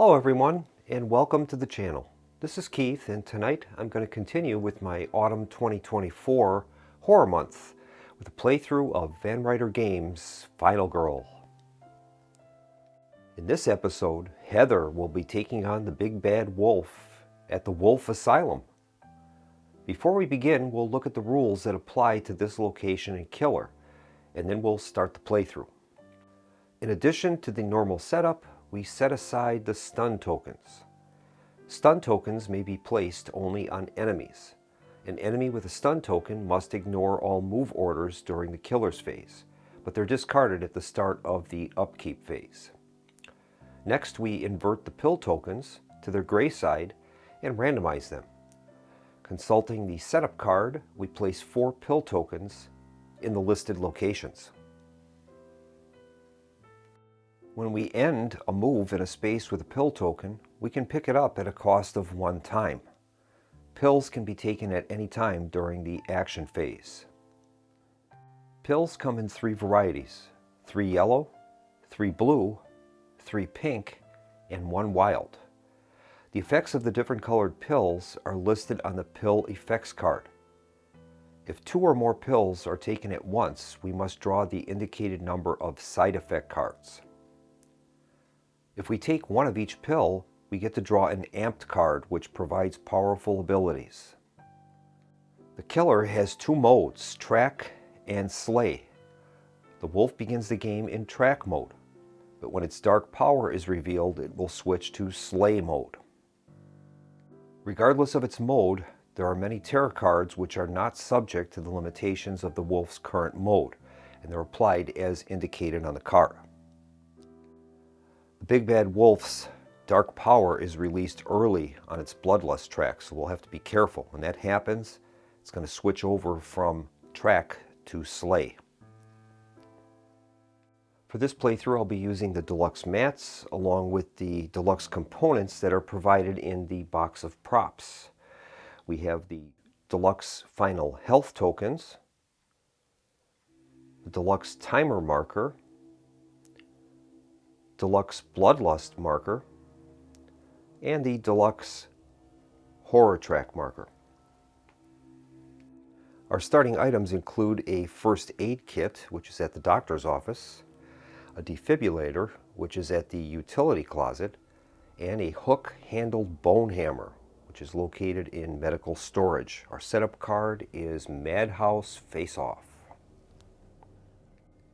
Hello everyone, and welcome to the channel. This is Keith, and tonight I'm going to continue with my Autumn 2024 Horror Month with a playthrough of Ryder Games' Final Girl. In this episode, Heather will be taking on the big bad wolf at the Wolfe Asylum. Before we begin, we'll look at the rules that apply to this location and killer, and then we'll start the playthrough. In addition to the normal setup, we set aside the stun tokens. Stun tokens may be placed only on enemies. An enemy with a stun token must ignore all move orders during the killer's phase, but they're discarded at the start of the upkeep phase. Next, we invert the pill tokens to their gray side and randomize them. Consulting the setup card, we place 4 pill tokens in the listed locations. When we end a move in a space with a pill token, we can pick it up at a cost of 1 time. Pills can be taken at any time during the action phase. Pills come in 3 varieties: 3 yellow, 3 blue, 3 pink, and 1 wild. The effects of the different colored pills are listed on the pill effects card. If 2 or more pills are taken at once, we must draw the indicated number of side effect cards. If we take 1 of each pill, we get to draw an amped card, which provides powerful abilities. The killer has 2 modes, track and slay. The wolf begins the game in track mode, but when its dark power is revealed, it will switch to slay mode. Regardless of its mode, there are many terror cards which are not subject to the limitations of the wolf's current mode, and they're applied as indicated on the card. The big bad wolf's dark power is released early on its bloodlust track, so we'll have to be careful. When that happens, it's going to switch over from track to slay. For this playthrough, I'll be using the deluxe mats along with the deluxe components that are provided in the box of props. We have the deluxe final health tokens, the deluxe timer marker, deluxe bloodlust marker, and the deluxe horror track marker. Our starting items include a first aid kit, which is at the doctor's office, a defibrillator, which is at the utility closet, and a hook-handled bone hammer, which is located in medical storage. Our setup card is Madhouse Face Off.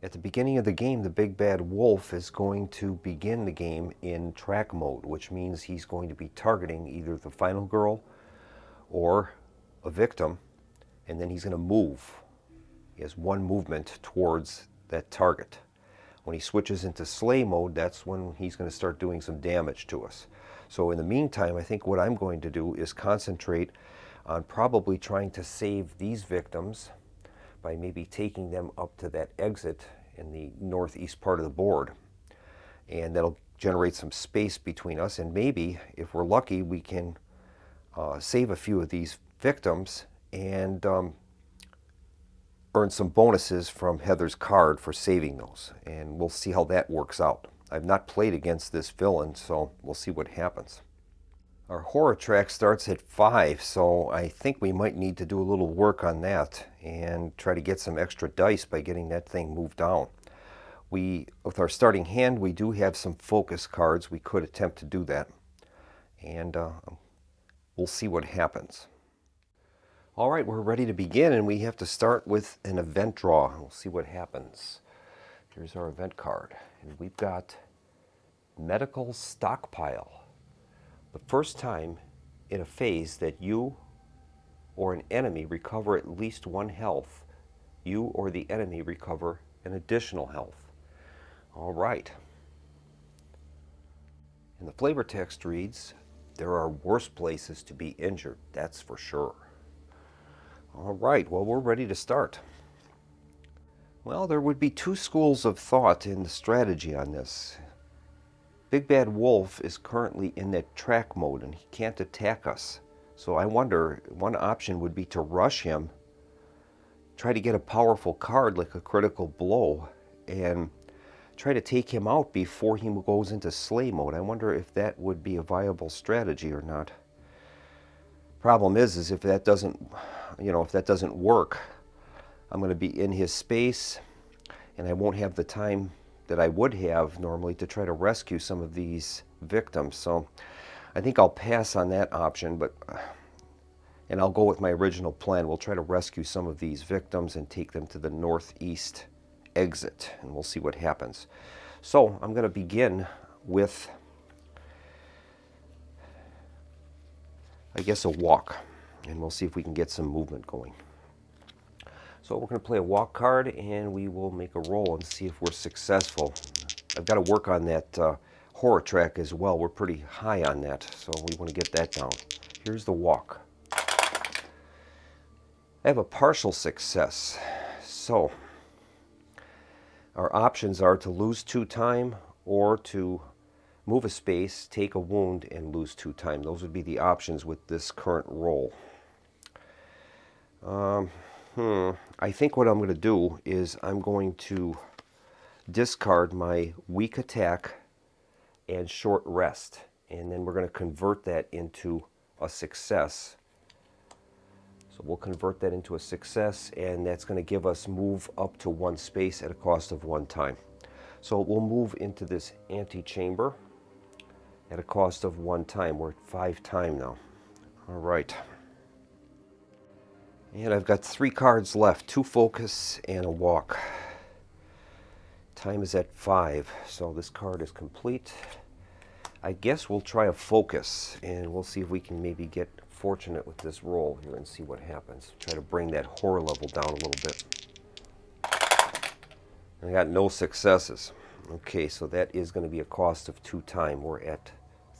At the beginning of the game, the big bad wolf is going to begin the game in track mode, which means he's going to be targeting either the final girl or a victim, and then he's going to move. He has 1 movement towards that target. When he switches into slay mode, that's when he's going to start doing some damage to us. So in the meantime, I think what I'm going to do is concentrate on probably trying to save these victims by maybe taking them up to that exit in the northeast part of the board. And that'll generate some space between us, and maybe, if we're lucky, we can save a few of these victims and earn some bonuses from Heather's card for saving those. And we'll see how that works out. I've not played against this villain, so we'll see what happens. Our horror track starts at 5, so I think we might need to do a little work on that and try to get some extra dice by getting that thing moved down. With our starting hand, we do have some focus cards. We could attempt to do that, and we'll see what happens. All right, we're ready to begin, and we have to start with an event draw. We'll see what happens. Here's our event card, and we've got Medical Stockpile. The first time in a phase that you or an enemy recover at least 1 health, you or the enemy recover an additional health. All right. And the flavor text reads, "There are worse places to be injured, that's for sure." All right, well, we're ready to start. Well, there would be 2 schools of thought in the strategy on this. Big Bad Wolf is currently in that track mode and he can't attack us. So I wonder, one option would be to rush him, try to get a powerful card like a critical blow, and try to take him out before he goes into slay mode. I wonder if that would be a viable strategy or not. Problem is if that doesn't, if that doesn't work, I'm going to be in his space, and I won't have the time that I would have normally to try to rescue some of these victims. So I think I'll pass on that option, and I'll go with my original plan. We'll try to rescue some of these victims and take them to the northeast exit, and we'll see what happens. So I'm going to begin with, I guess, a walk, and we'll see if we can get some movement going. So we're going to play a walk card, and we will make a roll and see if we're successful. I've got to work on that horror track as well. We're pretty high on that, so we want to get that down. Here's the walk. I have a partial success. So our options are to lose 2 time or to move a space, take a wound, and lose 2 time. Those would be the options with this current roll. I think what I'm going to do is I'm going to discard my weak attack and short rest, and then we're going to convert that into a success. So we'll convert that into a success, and that's going to give us move up to 1 space at a cost of 1 time. So we'll move into this antechamber at a cost of 1 time. We're at 5 time now. All right. And I've got 3 cards left, 2 focus and a walk. Time is at 5, so this card is complete. I guess we'll try a focus, and we'll see if we can maybe get fortunate with this roll here and see what happens. Try to bring that horror level down a little bit. I got no successes. Okay, so that is going to be a cost of 2 time. We're at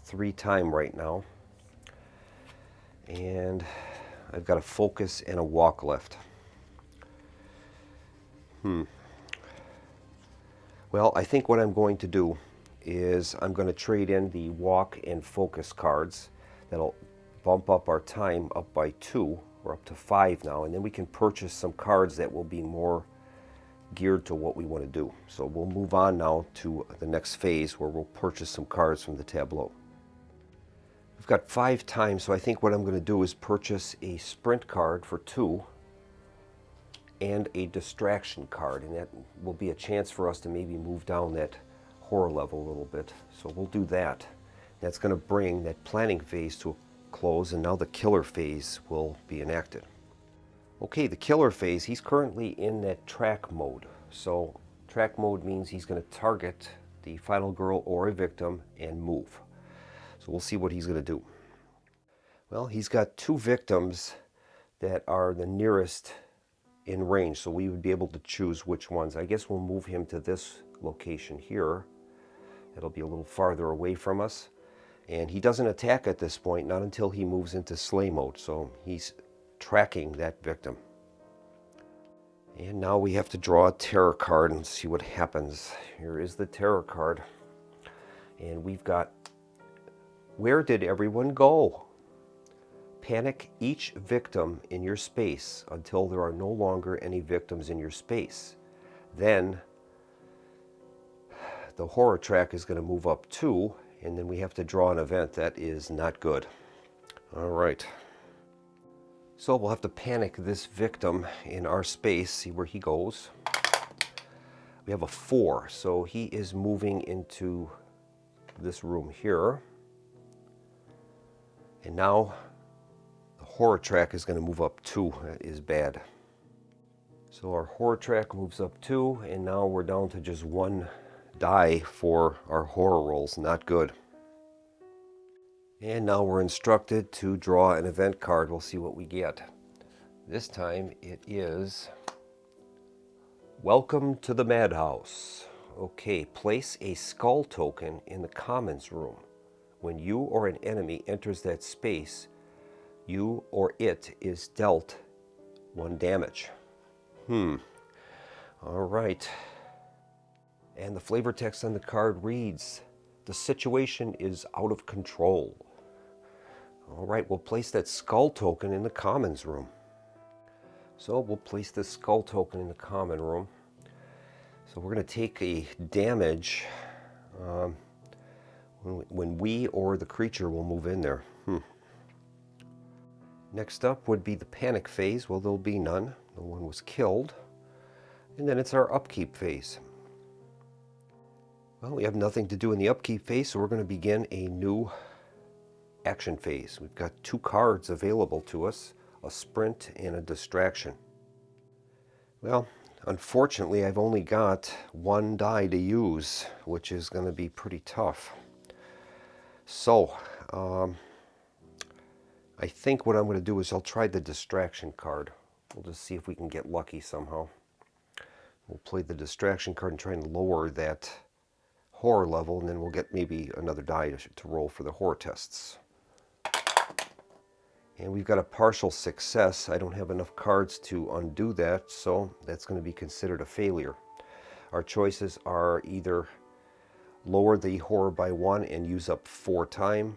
3 time right now. And I've got a focus and a walk left. Well, I think what I'm going to do is I'm going to trade in the walk and focus cards. That'll bump up our time up by 2. We're up to 5 now, and then we can purchase some cards that will be more geared to what we want to do. So we'll move on now to the next phase where we'll purchase some cards from the tableau. We've got 5 times, so I think what I'm going to do is purchase a sprint card for 2 and a distraction card, and that will be a chance for us to maybe move down that horror level a little bit. So we'll do that. That's going to bring that planning phase to a close, and now the killer phase will be enacted. Okay, the killer phase, he's currently in that track mode. So track mode means he's going to target the final girl or a victim and move. So we'll see what he's going to do. Well, he's got 2 victims that are the nearest in range, so we would be able to choose which ones. I guess we'll move him to this location here. It'll be a little farther away from us. And he doesn't attack at this point, not until he moves into slay mode. So he's tracking that victim. And now we have to draw a terror card and see what happens. Here is the terror card. And we've got, where did everyone go? Panic each victim in your space until there are no longer any victims in your space. Then the horror track is going to move up 2, and then we have to draw an event. That is not good. All right. So we'll have to panic this victim in our space, see where he goes. We have a 4, so he is moving into this room here. And now the horror track is going to move up 2. That is bad. So our horror track moves up 2, and now we're down to just 1 die for our horror rolls. Not good. And now we're instructed to draw an event card. We'll see what we get. This time it is Welcome to the Madhouse. Okay, place a skull token in the commons room. When you or an enemy enters that space, you or it is dealt 1 damage. All right. And the flavor text on the card reads, the situation is out of control. All right, we'll place that skull token in the commons room. So we'll place this skull token in the common room. So we're going to take a damage when we or the creature will move in there. Next up would be the panic phase. Well, there'll be none. No one was killed. And then it's our upkeep phase. Well, we have nothing to do in the upkeep phase, so we're going to begin a new action phase. We've got 2 cards available to us, a sprint and a distraction. Well, unfortunately, I've only got 1 die to use, which is going to be pretty tough. So, I think what I'm going to do is I'll try the distraction card. We'll just see if we can get lucky somehow. We'll play the distraction card and try and lower that horror level, and then we'll get maybe another die to roll for the horror tests. And we've got a partial success. I don't have enough cards to undo that, so that's going to be considered a failure. Our choices are either lower the horror by 1 and use up 4 time,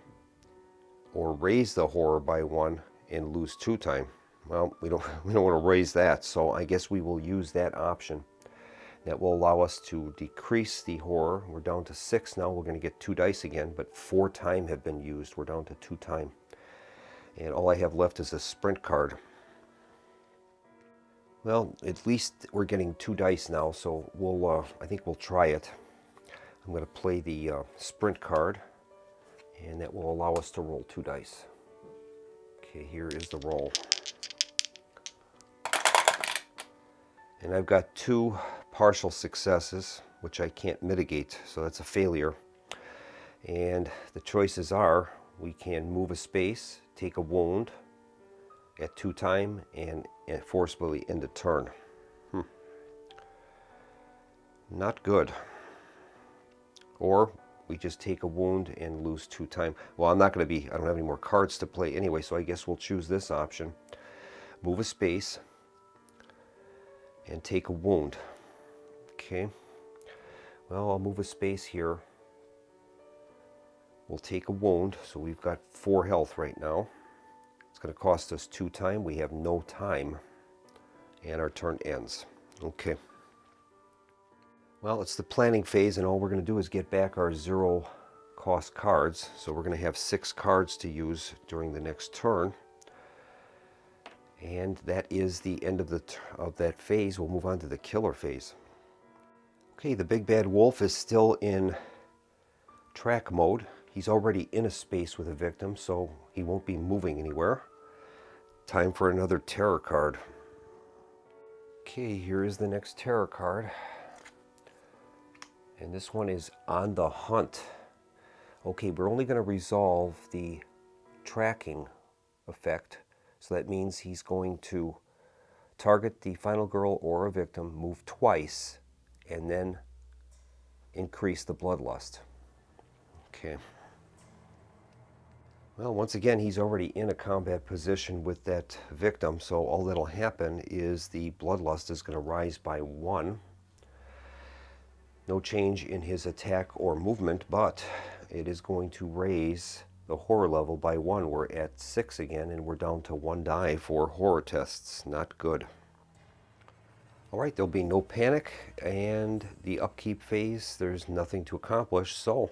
or raise the horror by 1 and lose 2 time. Well, we don't want to raise that, so I guess we will use that option. That will allow us to decrease the horror. We're down to 6 now. We're going to get 2 dice again, but 4 time have been used. We're down to 2 time. And all I have left is a sprint card. Well, at least we're getting 2 dice now, so I think we'll try it. I'm going to play the sprint card, and that will allow us to roll 2 dice. Okay, here is the roll. And I've got 2 partial successes, which I can't mitigate, so that's a failure. And the choices are, we can move a space, take a wound at 2 time, and forcibly end a turn. Not good. Or we just take a wound and lose 2 time. Well, I don't have any more cards to play anyway, so I guess we'll choose this option. Move a space and take a wound. Okay. Well, I'll move a space here. We'll take a wound, so we've got 4 health right now. It's going to cost us 2 time. We have no time, and our turn ends. Okay. Well, it's the planning phase, and all we're going to do is get back our 0 cost cards. So we're going to have 6 cards to use during the next turn. And that is the end of that phase. We'll move on to the killer phase. Okay, the big bad wolf is still in track mode. He's already in a space with a victim, so he won't be moving anywhere. Time for another terror card. Okay, here is the next terror card. And this one is On the Hunt. Okay, we're only going to resolve the tracking effect. So that means he's going to target the final girl or a victim, move twice, and then increase the bloodlust. Okay. Well, once again, he's already in a combat position with that victim, so all that'll happen is the bloodlust is going to rise by 1. No change in his attack or movement, but it is going to raise the horror level by 1. We're at 6 again, and we're down to 1 die for horror tests. Not good. All right, there'll be no panic, and the upkeep phase, there's nothing to accomplish, so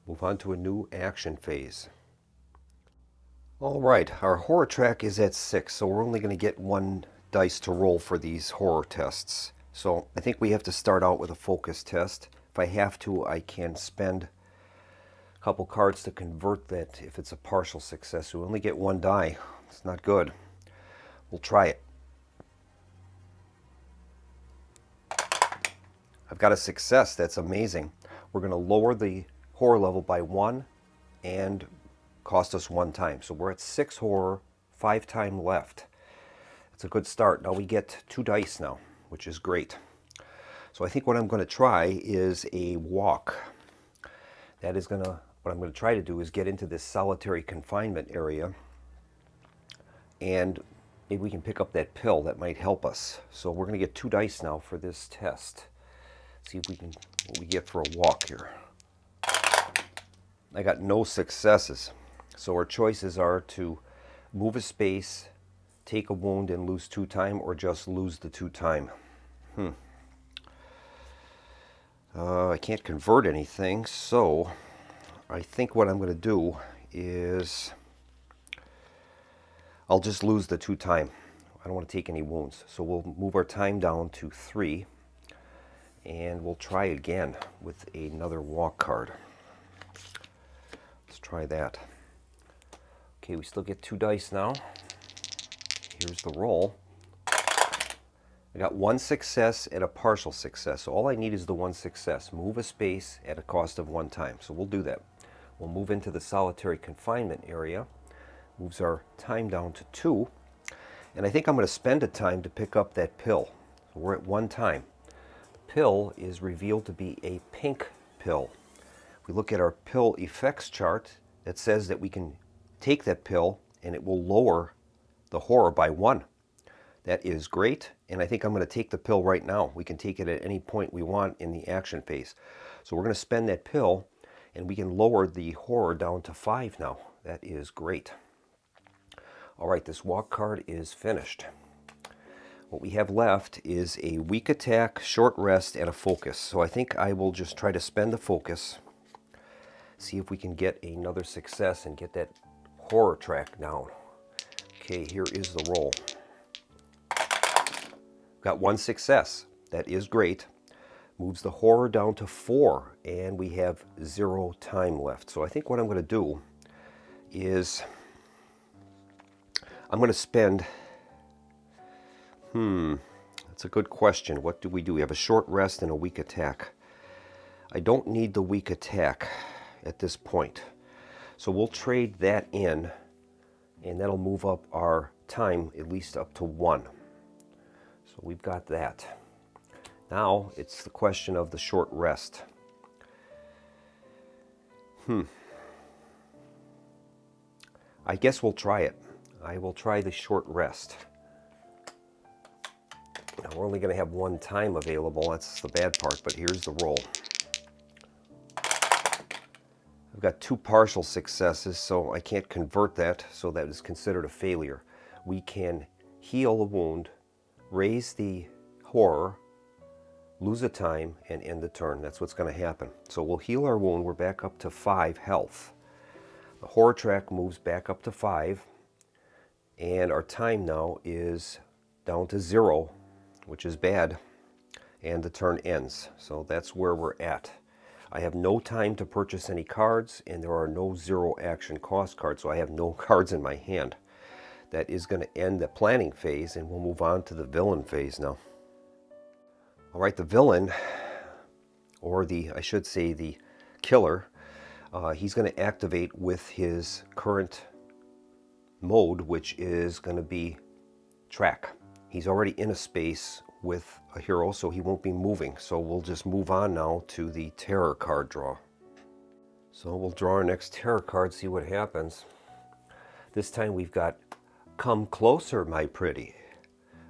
move on to a new action phase. All right, our horror track is at 6, so we're only going to get 1 dice to roll for these horror tests. So I think we have to start out with a focus test. If I have to, I can spend a couple cards to convert that if it's a partial success. We only get 1 die. It's not good. We'll try it. I've got a success. That's amazing. We're going to lower the horror level by 1 and cost us 1 time. So we're at 6 horror, 5 time left. It's a good start. Now we get 2 dice now, which is great. So I think what I'm going to try is a walk. What I'm going to try to do is get into this solitary confinement area, and maybe we can pick up that pill that might help us. So we're going to get 2 dice now for this test. See if what we get for a walk here. I got no successes. So our choices are to move a space, take a wound and lose 2 time, or just lose the 2 time. I can't convert anything, so I think what I'm going to do is I'll just lose the 2 time. I don't want to take any wounds. So we'll move our time down to 3, and we'll try again with another walk card. Let's try that. Okay, we still get 2 dice now. Here's the roll. I got 1 success and a partial success. So all I need is the 1 success. Move a space at a cost of 1 time. So we'll do that. We'll move into the solitary confinement area. Moves our time down to 2. And I think I'm going to spend a time to pick up that pill. So we're at 1 time. The pill is revealed to be a pink pill. If we look at our pill effects chart, it says that we can take that pill and it will lower the horror by 1. That is great, and I think I'm going to take the pill right now. We can take it at any point we want in the action phase. So we're going to spend that pill, and we can lower the horror down to 5 now. That is great. All right, this walk card is finished. What we have left is a weak attack, short rest, and a focus. So I think I will just try to spend the focus, see if we can get another success and get that horror track down. Okay, here is the roll. Got 1 success. That is great. Moves the horror down to 4, and we have 0 time left. So I think what I'm going to do is I'm going to spend, that's a good question. What do? We have a short rest and a weak attack. I don't need the weak attack at this point. So we'll trade that in, and that'll move up our time at least up to 1. So we've got that. Now it's the question of the short rest. I guess we'll try it. I will try the short rest. Now we're only going to have 1 time available. That's the bad part, but here's the roll. I've got 2 partial successes, so I can't convert that, so that is considered a failure. We can heal a wound, raise the horror, lose a time, and end the turn. That's what's going to happen. So we'll heal our wound. We're back up to 5 health. The horror track moves back up to 5, and our time now is down to 0, which is bad, and the turn ends. So that's where we're at. I have no time to purchase any cards, and there are no 0 action cost cards, so I have no cards in my hand. That is going to end the planning phase, and we'll move on to the villain phase now. All right, the villain, or I should say the killer, he's going to activate with his current mode, which is going to be track. He's already in a space with a hero, so he won't be moving. So we'll just move on now to the terror card draw. So we'll draw our next terror card, see what happens. This time we've got "Come closer, my pretty.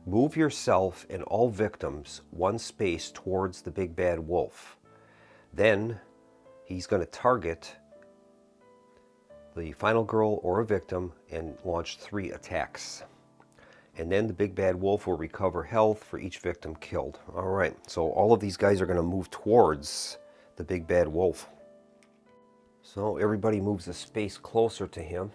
Move yourself and all victims 1 space towards the big bad wolf. Then he's going to target the final girl or a victim and launch 3 attacks. And then the big bad wolf will recover health for each victim killed." All right, so all of these guys are going to move towards the big bad wolf. So everybody moves a space closer to him.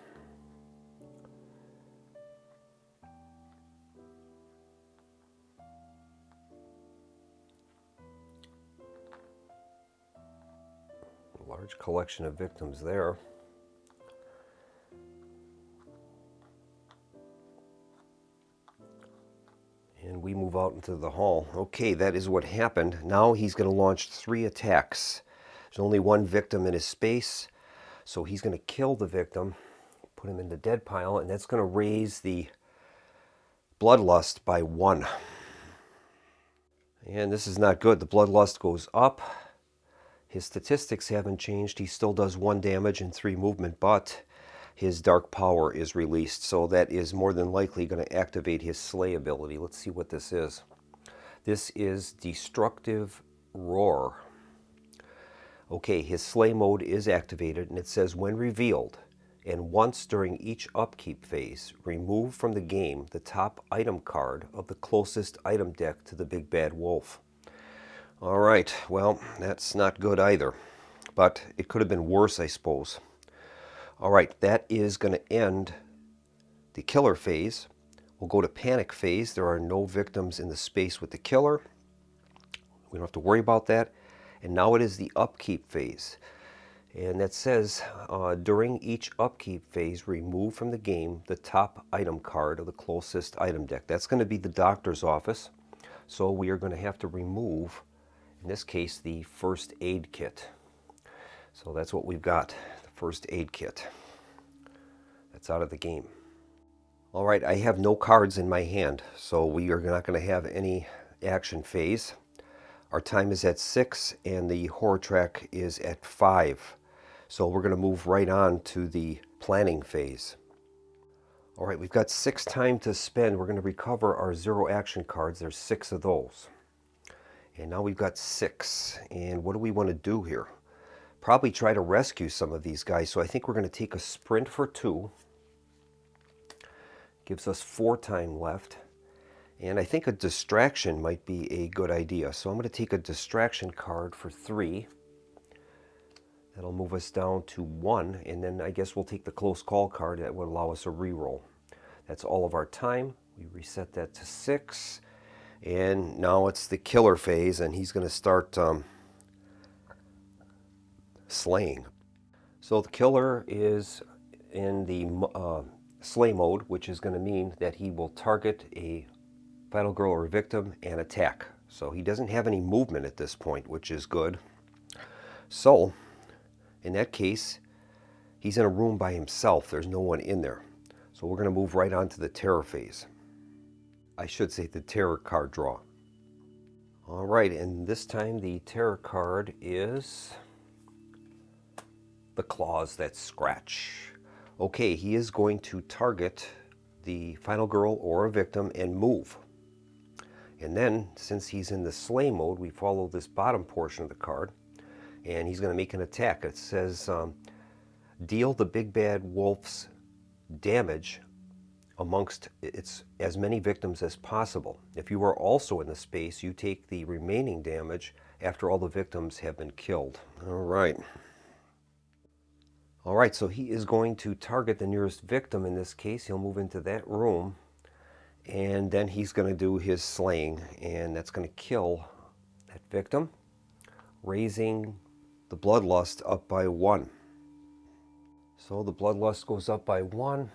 Large collection of victims there. And we move out into the hall. Okay, that is what happened. Now he's going to launch 3 attacks. There's only 1 victim in his space, so he's going to kill the victim, put him in the dead pile, and that's going to raise the bloodlust by 1. And this is not good. The bloodlust goes up. His statistics haven't changed. He still does 1 damage and 3 movement, but his dark power is released, so that is more than likely going to activate his slay ability. Let's see what this is. This is Destructive Roar. Okay, his slay mode is activated, and it says when revealed, and once during each upkeep phase, remove from the game the top item card of the closest item deck to the big bad wolf. All right, well, that's not good either, but it could have been worse, I suppose. All right, that is going to end the killer phase. We'll go to panic phase. There are no victims in the space with the killer. We don't have to worry about that. And now it is the upkeep phase. And that says, during each upkeep phase, remove from the game the top item card of the closest item deck. That's going to be the doctor's office. So we are going to have to remove, in this case, the first aid kit. So that's what we've got, the first aid kit. That's out of the game. All right, I have no cards in my hand, so we are not going to have any action phase. Our time is at 6 and the horror track is at 5. So we're going to move right on to the planning phase. All right, we've got 6 time to spend. We're going to recover our 0 action cards. There's 6 of those. And now we've got 6. And what do we want to do here? Probably try to rescue some of these guys. So I think we're going to take a sprint for 2. Gives us 4 time left. And I think a distraction might be a good idea. So I'm going to take a distraction card for 3. That'll move us down to 1, and then I guess we'll take the close call card that would allow us a reroll. That's all of our time. We reset that to 6, and now it's the killer phase, and he's going to start slaying. So the killer is in the slay mode, which is going to mean that he will target a final girl or a victim and attack. So he doesn't have any movement at this point, which is good. So in that case, he's in a room by himself. There's no one in there. So we're going to move right on to the terror phase. I should say the terror card draw. All right, and this time the terror card is the claws that scratch. Okay, he is going to target the final girl or a victim and move. And then, since he's in the slay mode, we follow this bottom portion of the card. And he's going to make an attack. It says, deal the big bad wolf's damage amongst as many victims as possible. If you are also in the space, you take the remaining damage after all the victims have been killed. All right. All right, so he is going to target the nearest victim. In this case, he'll move into that room, and then he's going to do his slaying, and that's going to kill that victim, raising the bloodlust up by 1. So the bloodlust goes up by 1,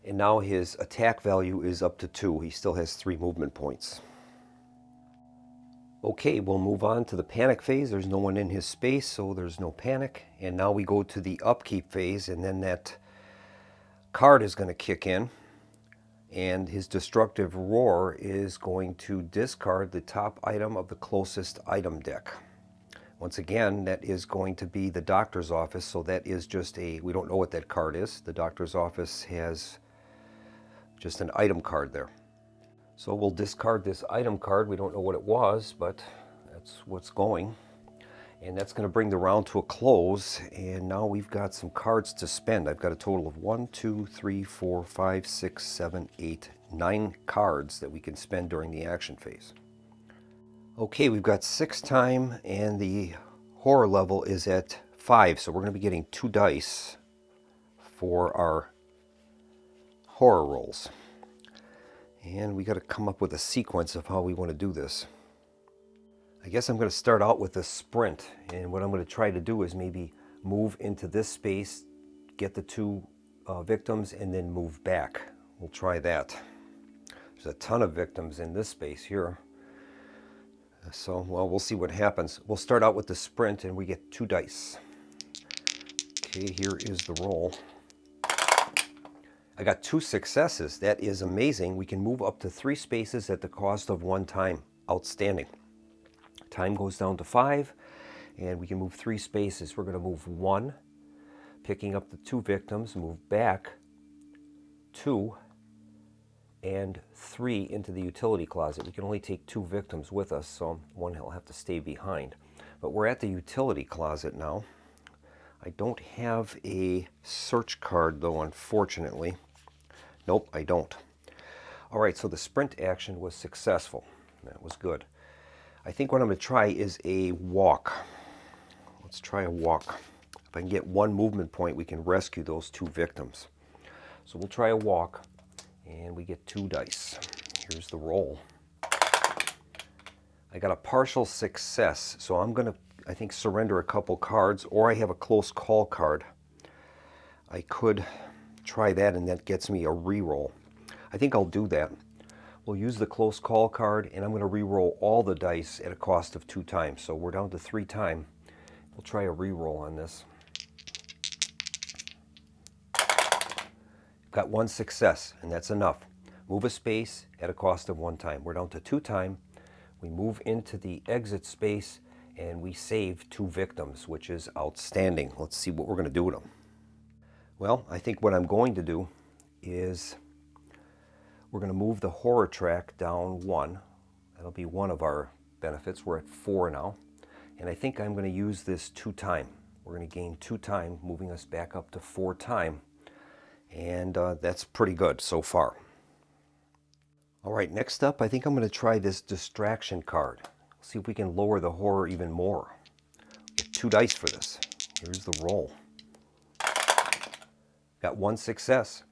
and now his attack value is up to 2. He still has 3 movement points. Okay, we'll move on to the panic phase. There's no one in his space, so there's no panic. And now we go to the upkeep phase, and then that card is going to kick in, and his destructive roar is going to discard the top item of the closest item deck. Once again, that is going to be the doctor's office, so that is just we don't know what that card is. The doctor's office has just an item card there. So we'll discard this item card. We don't know what it was, but that's what's going. And that's going to bring the round to a close, and now we've got some cards to spend. I've got a total of 1, 2, 3, 4, 5, 6, 7, 8, 9 cards that we can spend during the action phase. Okay, we've got 6 time, and the horror level is at 5, so we're going to be getting 2 dice for our horror rolls. And we got to come up with a sequence of how we want to do this. I guess I'm going to start out with a sprint, and what I'm going to try to do is maybe move into this space, get the 2 victims, and then move back. We'll try that. There's a ton of victims in this space here. So, well, we'll see what happens. We'll start out with the sprint, and we get 2 dice. Okay, here is the roll. I got 2 successes. That is amazing. We can move up to 3 spaces at the cost of 1 time. Outstanding. Time goes down to 5, and we can move 3 spaces. We're going to move 1, picking up the 2 victims, move back 2, and 3 into the utility closet. We can only take 2 victims with us, so 1 will have to stay behind. But we're at the utility closet now. I don't have a search card, though, unfortunately. Nope, I don't. All right, so the sprint action was successful. That was good. I think what I'm going to try is a walk. Let's try a walk. If I can get one movement point, we can rescue those 2 victims. So we'll try a walk, and we get 2 dice. Here's the roll. I got a partial success, so I'm going to, I think, surrender a couple cards, or I have a close call card. I could try that, and that gets me a reroll. I think I'll do that. We'll use the close call card, and I'm going to re-roll all the dice at a cost of 2 times. So we're down to 3 times. We'll try a re-roll on this. Got 1 success, and that's enough. Move a space at a cost of 1 time. We're down to 2 times. We move into the exit space, and we save 2 victims, which is outstanding. Let's see what we're going to do with them. Well, I think what I'm going to do is we're going to move the horror track down 1. That'll be one of our benefits. We're at 4 now. And I think I'm going to use this 2 times. We're going to gain 2 times, moving us back up to 4 times. And that's pretty good so far. All right, next up, I think I'm going to try this distraction card. See if we can lower the horror even more. Get 2 dice for this. Here's the roll. Got 1 success.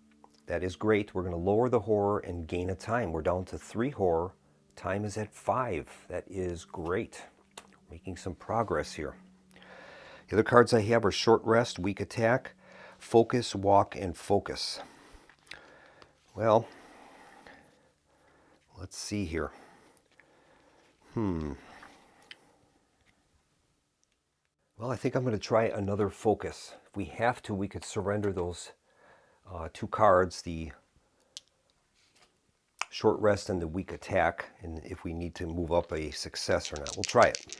That is great. We're going to lower the horror and gain a time. We're down to 3 horror. Time is at 5. That is great. Making some progress here. The other cards I have are short rest, weak attack, focus, walk, and focus. Well, let's see here. Well, I think I'm going to try another focus. If we have to, we could surrender those 2 cards, the short rest and the weak attack, and if we need to move up a success or not. We'll try it.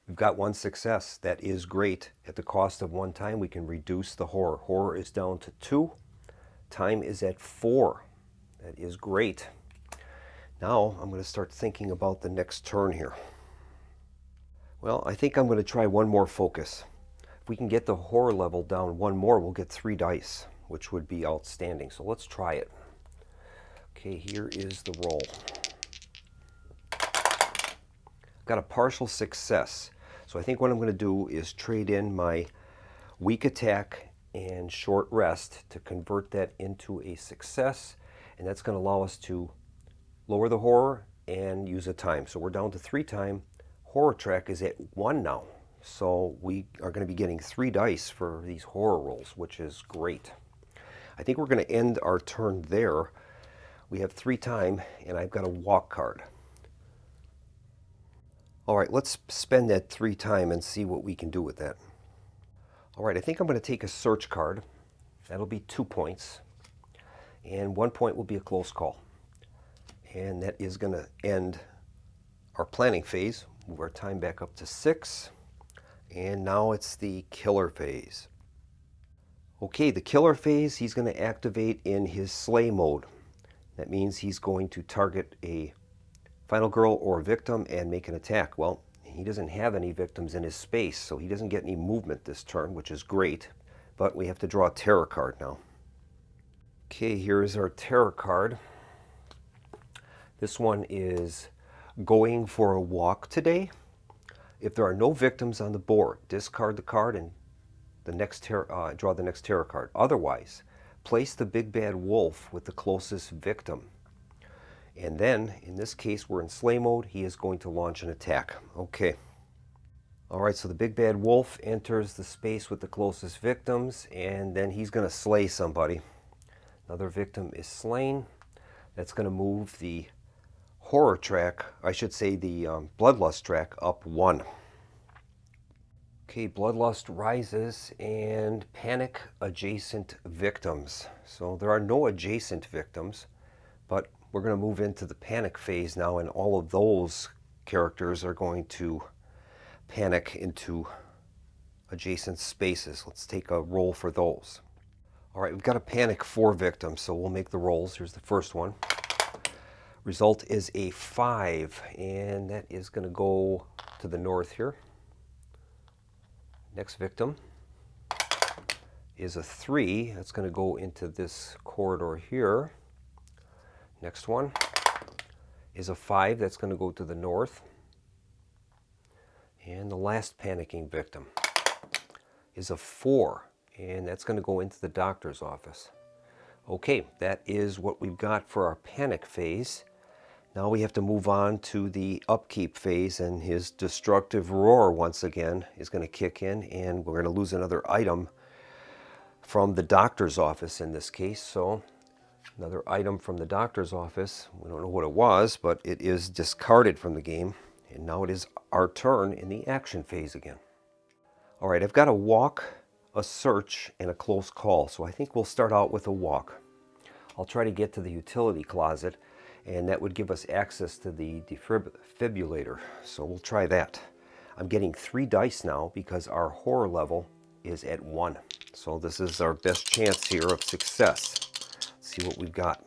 We've got 1 success. That is great. At the cost of 1 time, we can reduce the horror. Horror is down to 2. Time is at 4. That is great. Now I'm going to start thinking about the next turn here. Well, I think I'm going to try one more focus. If we can get the horror level down 1 more, we'll get 3 dice, which would be outstanding. So let's try it. Okay, here is the roll. Got a partial success. So I think what I'm going to do is trade in my weak attack and short rest to convert that into a success. And that's going to allow us to lower the horror and use a time. So we're down to 3 times. Horror track is at 1 now. So we are going to be getting 3 dice for these horror rolls, which is great. I think we're going to end our turn there. We have 3 times, and I've got a walk card. All right, let's spend that 3 times and see what we can do with that. All right, I think I'm going to take a search card. That'll be 2 points. And 1 point will be a close call. And that is going to end our planning phase. Move our time back up to 6. And now it's the killer phase. Okay, the killer phase, he's going to activate in his slay mode. That means he's going to target a final girl or victim and make an attack. Well, he doesn't have any victims in his space, so he doesn't get any movement this turn, which is great. But we have to draw a terror card now. Okay, here is our terror card. This one is going for a walk today. If there are no victims on the board, discard the card and draw the next terror card. Otherwise, place the big bad wolf with the closest victim. And then, in this case, we're in slay mode. He is going to launch an attack. Okay. All right, so the big bad wolf enters the space with the closest victims, and then he's going to slay somebody. Another victim is slain. That's going to move the horror track, I should say the bloodlust track, up 1. Okay, bloodlust rises and panic adjacent victims. So there are no adjacent victims, but we're going to move into the panic phase now, and all of those characters are going to panic into adjacent spaces. Let's take a roll for those. All right, we've got a panic 4 victims, so we'll make the rolls. Here's the first one. Result is a 5, and that is going to go to the north here. Next victim is a 3. That's going to go into this corridor here. Next one is a 5. That's going to go to the north. And the last panicking victim is a 4. And that's going to go into the doctor's office. Okay, that is what we've got for our panic phase. Now we have to move on to the upkeep phase, and his destructive roar once again is going to kick in, and we're going to lose another item from the doctor's office in this case. So another item from the doctor's office. We don't know what it was, but it is discarded from the game. And now it is our turn in the action phase again. All right, I've got a walk, a search, and a close call. So I think we'll start out with a walk. I'll try to get to the utility closet, and that would give us access to the defibrillator. So we'll try that. I'm getting 3 dice now because our horror level is at 1. So this is our best chance here of success. Let's see what we've got.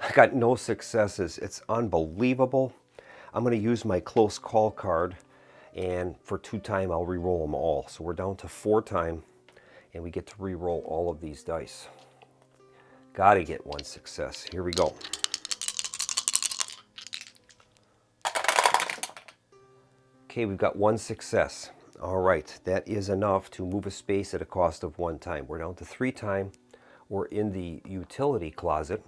I got no successes. It's unbelievable. I'm going to use my close call card, and for 2 time I'll re-roll them all. So we're down to 4 time, and we get to re-roll all of these dice. Got to get 1 success. Here we go. Okay, we've got 1 success. All right, that is enough to move a space at a cost of 1 time. We're down to 3 time. We're in the utility closet.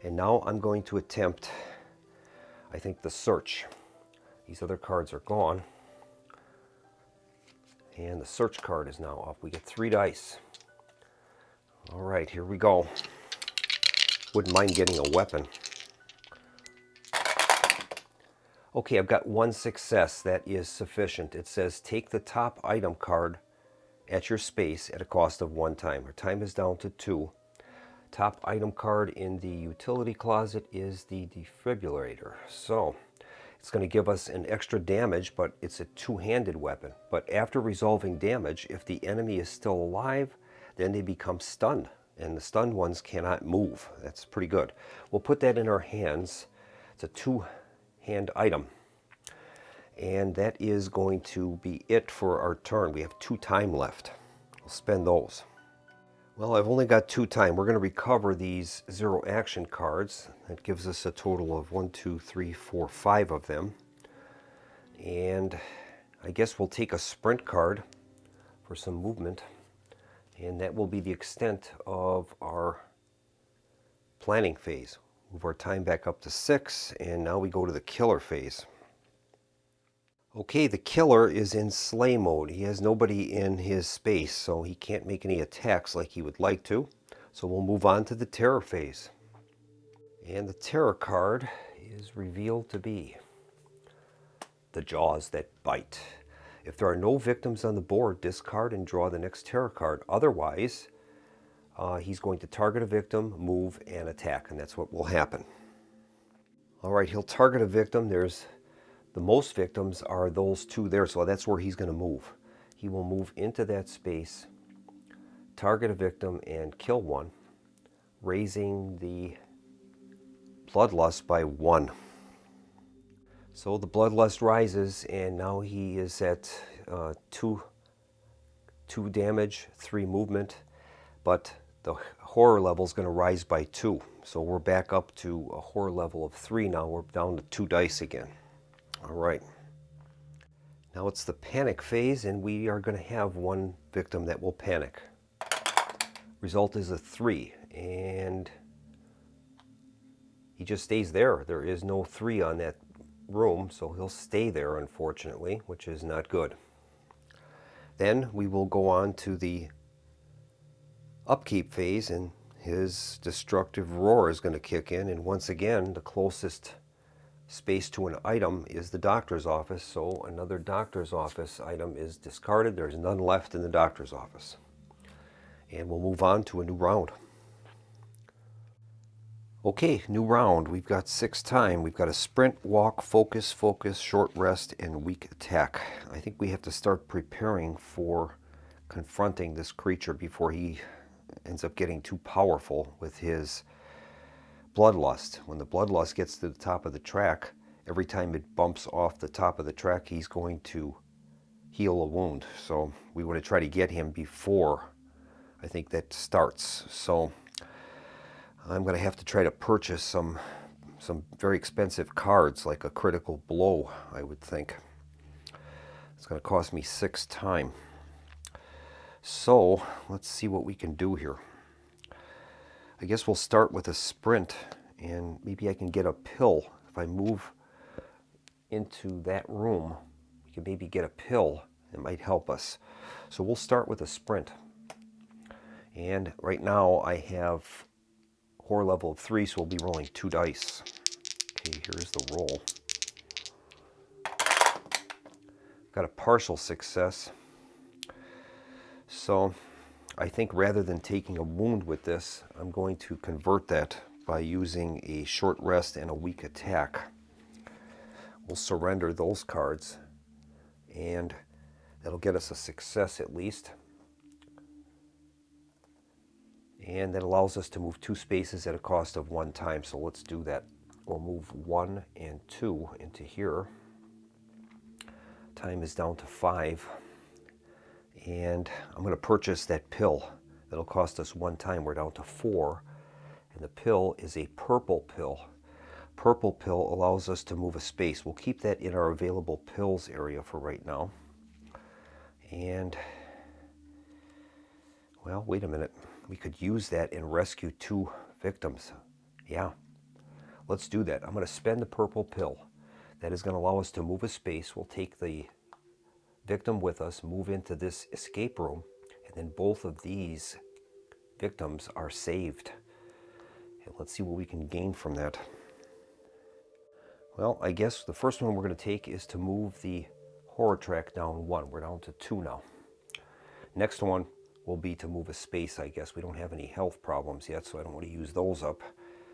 And now I'm going to attempt, I think, the search. These other cards are gone. And the search card is now up. We get 3 dice. All right, here we go. Wouldn't mind getting a weapon. Okay, I've got 1 success. That is sufficient. It says take the top item card at your space at a cost of 1 time. Our time is down to 2. Top item card in the utility closet is the defibrillator. So it's going to give us an extra damage, but it's a 2-handed weapon. But after resolving damage, if the enemy is still alive, then they become stunned. And the stunned ones cannot move. That's pretty good. We'll put that in our hands. It's a 2-hand item. And that is going to be it for our turn. We have 2 time left. We'll spend those. Well, I've only got 2 time. We're going to recover these 0 action cards. That gives us a total of 1, 2, 3, 4, 5 of them. And I guess we'll take a sprint card for some movement. And that will be the extent of our planning phase. Move our time back up to 6, and now we go to the killer phase. Okay, the killer is in slay mode. He has nobody in his space, so he can't make any attacks like he would like to. So we'll move on to the terror phase. And the terror card is revealed to be the jaws that bite. If there are no victims on the board, discard and draw the next terror card. Otherwise, he's going to target a victim, move, and attack, and that's what will happen. All right, he'll target a victim. The most victims are those 2 there, so that's where he's going to move. He will move into that space, target a victim, and kill one, raising the bloodlust by 1. So the bloodlust rises, and now he is at 2 damage, 3 movement, but the horror level is going to rise by 2. So we're back up to a horror level of 3 now. We're down to 2 dice again. All right. Now it's the panic phase, and we are going to have 1 victim that will panic. Result is a 3, and he just stays there. There is no 3 on that room, so he'll stay there, unfortunately, which is not good. Then we will go on to the upkeep phase, and his destructive roar is going to kick in, and once again the closest space to an item is the doctor's office, so another doctor's office item is discarded. There's none left in the doctor's office, and we'll move on to a new round. Okay, new round. We've got 6 time. We've got a sprint, walk, focus, short rest, and weak attack. I think we have to start preparing for confronting this creature before he ends up getting too powerful with his bloodlust. When the bloodlust gets to the top of the track, every time it bumps off the top of the track, he's going to heal a wound. So we want to try to get him before I think that starts. So I'm going to have to try to purchase some very expensive cards, like a critical blow, I would think. It's going to cost me 6 time. So let's see what we can do here. I guess we'll start with a sprint, and maybe I can get a pill. If I move into that room, we can maybe get a pill. It might help us. So we'll start with a sprint. And right now I have horror level of 3, so we'll be rolling 2 dice. Okay, here's the roll. Got a partial success. So I think rather than taking a wound with this, I'm going to convert that by using a short rest and a weak attack. We'll surrender those cards, and that'll get us a success at least. And that allows us to move 2 spaces at a cost of 1 time. So let's do that. We'll move 1 and 2 into here. Time is down to 5. And I'm going to purchase that pill. That'll cost us 1 time. We're down to 4. And the pill is a purple pill. Purple pill allows us to move a space. We'll keep that in our available pills area for right now. And, well, wait a minute. We could use that and rescue 2 victims. Yeah, let's do that. I'm going to spend the purple pill. That is going to allow us to move a space. We'll take the victim with us, move into this escape room, and then both of these victims are saved. And let's see what we can gain from that. Well, I guess the first one we're going to take is to move the horror track down 1. We're down to 2 now. Next one will be to move a space, I guess. We don't have any health problems yet, so I don't want to use those up.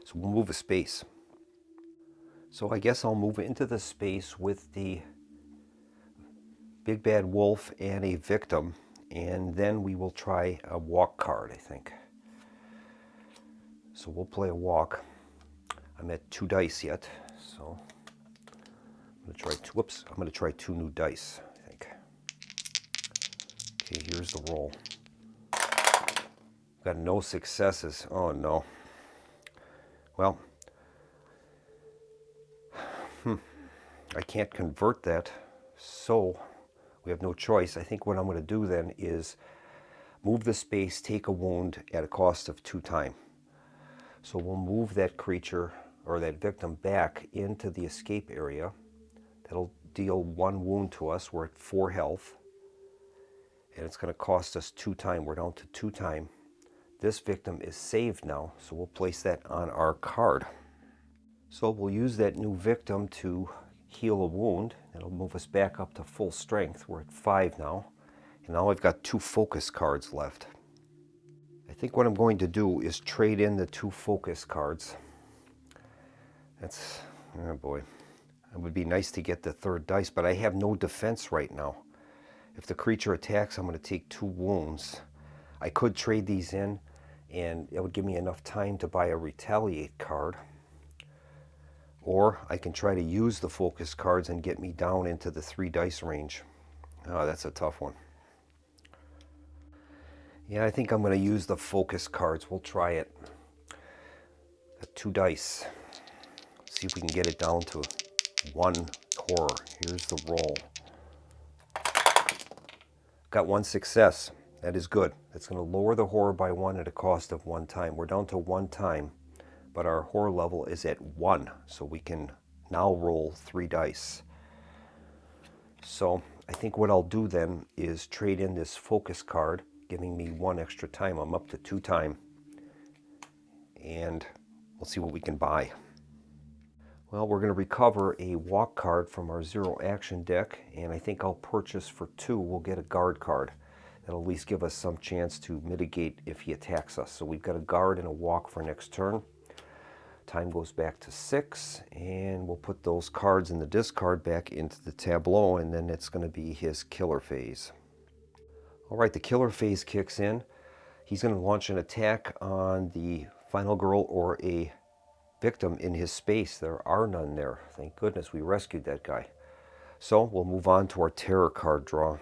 So we'll move a space. So I guess I'll move into the space with the big bad wolf and a victim, and then we will try a walk card, I think. So we'll play a walk. I'm at 2 dice yet, so I'm going to try 2 new dice, I think. Okay, here's the roll. Got no successes. Oh no. Well, I can't convert that, so we have no choice. I think what I'm going to do then is move the space, take a wound at a cost of 2 time. So we'll move that creature or that victim back into the escape area. That'll deal 1 wound to us. We're at 4 health, and it's going to cost us 2 time. We're down to 2 time. This victim is saved now, so we'll place that on our card. So we'll use that new victim to heal a wound. It'll move us back up to full strength. We're at 5 now. And now I've got 2 focus cards left. I think what I'm going to do is trade in the 2 focus cards. Oh boy. It would be nice to get the 3rd dice, but I have no defense right now. If the creature attacks, I'm going to take 2 wounds. I could trade these in, and it would give me enough time to buy a retaliate card. Or I can try to use the focus cards and get me down into the 3 dice range. Oh, that's a tough one. Yeah, I think I'm going to use the focus cards. We'll try it. Got 2 dice. See if we can get it down to 1 horror. Here's the roll. Got 1 success. That is good. That's going to lower the horror by 1 at a cost of 1 time. We're down to 1 time, but our horror level is at 1, so we can now roll 3 dice. So I think what I'll do then is trade in this focus card, giving me 1 extra time. I'm up to 2 time, and we'll see what we can buy. Well, we're going to recover a walk card from our 0 action deck, and I think I'll purchase for 2. We'll get a guard card. That'll at least give us some chance to mitigate if he attacks us. So we've got a guard and a walk for next turn. Time goes back to 6, and we'll put those cards in the discard back into the tableau, and then it's going to be his killer phase. All right, the killer phase kicks in. He's going to launch an attack on the final girl or a victim in his space. There are none there. Thank goodness we rescued that guy. So we'll move on to our terror card draw.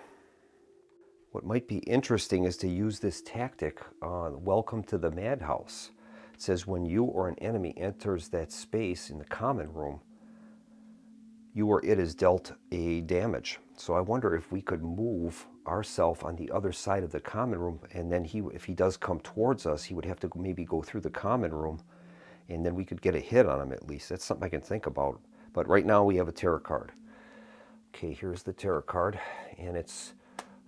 What might be interesting is to use this tactic on Welcome to the Madhouse. It says when you or an enemy enters that space in the common room, you or it is dealt a damage. So I wonder if we could move ourselves on the other side of the common room, and then if he does come towards us, he would have to maybe go through the common room, and then we could get a hit on him at least. That's something I can think about. But right now we have a tarot card. Okay, here's the tarot card, and it's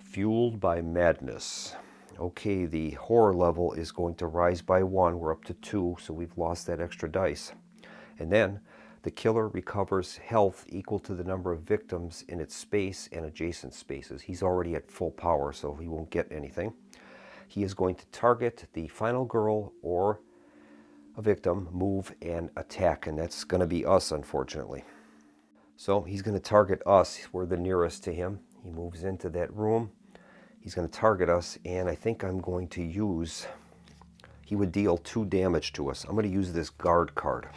Fueled by Madness. Okay, the horror level is going to rise by 1. We're up to 2, so we've lost that extra dice. And then the killer recovers health equal to the number of victims in its space and adjacent spaces. He's already at full power, so he won't get anything. He is going to target the final girl or a victim, move, and attack, and that's going to be us, unfortunately. So he's going to target us. We're the nearest to him. He moves into that room. He's going to target us, and I think I'm going to use... He would deal 2 damage to us. I'm going to use this guard card.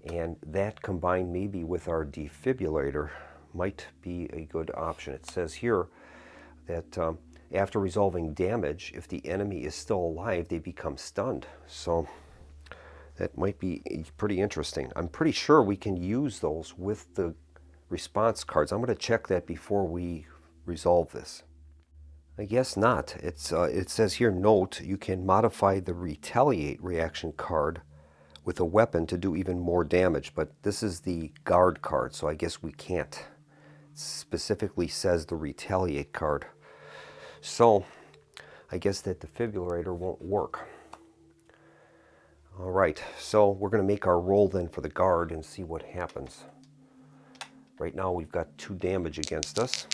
And that combined maybe with our defibrillator might be a good option. It says here that after resolving damage, if the enemy is still alive, they become stunned. So that might be pretty interesting. I'm pretty sure we can use those with the response cards. I'm going to check that before we resolve this. I guess not. It says here, note, you can modify the retaliate reaction card with a weapon to do even more damage, but this is the guard card, so I guess we can't. It specifically says the retaliate card. So I guess that defibrillator won't work. All right, so we're going to make our roll then for the guard and see what happens. Right now we've got 2 damage against us.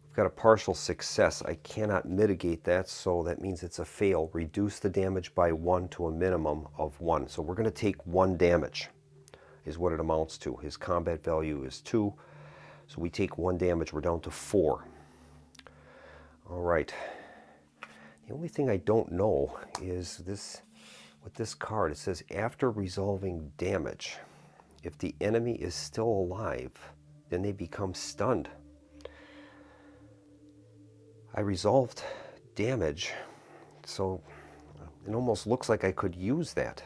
We've got a partial success. I cannot mitigate that, so that means it's a fail. Reduce the damage by 1 to a minimum of 1. So we're going to take 1 damage is what it amounts to. His combat value is 2, so we take 1 damage. We're down to 4. All right. The only thing I don't know is this, with this card, it says after resolving damage, if the enemy is still alive, then they become stunned. I resolved damage, so it almost looks like I could use that.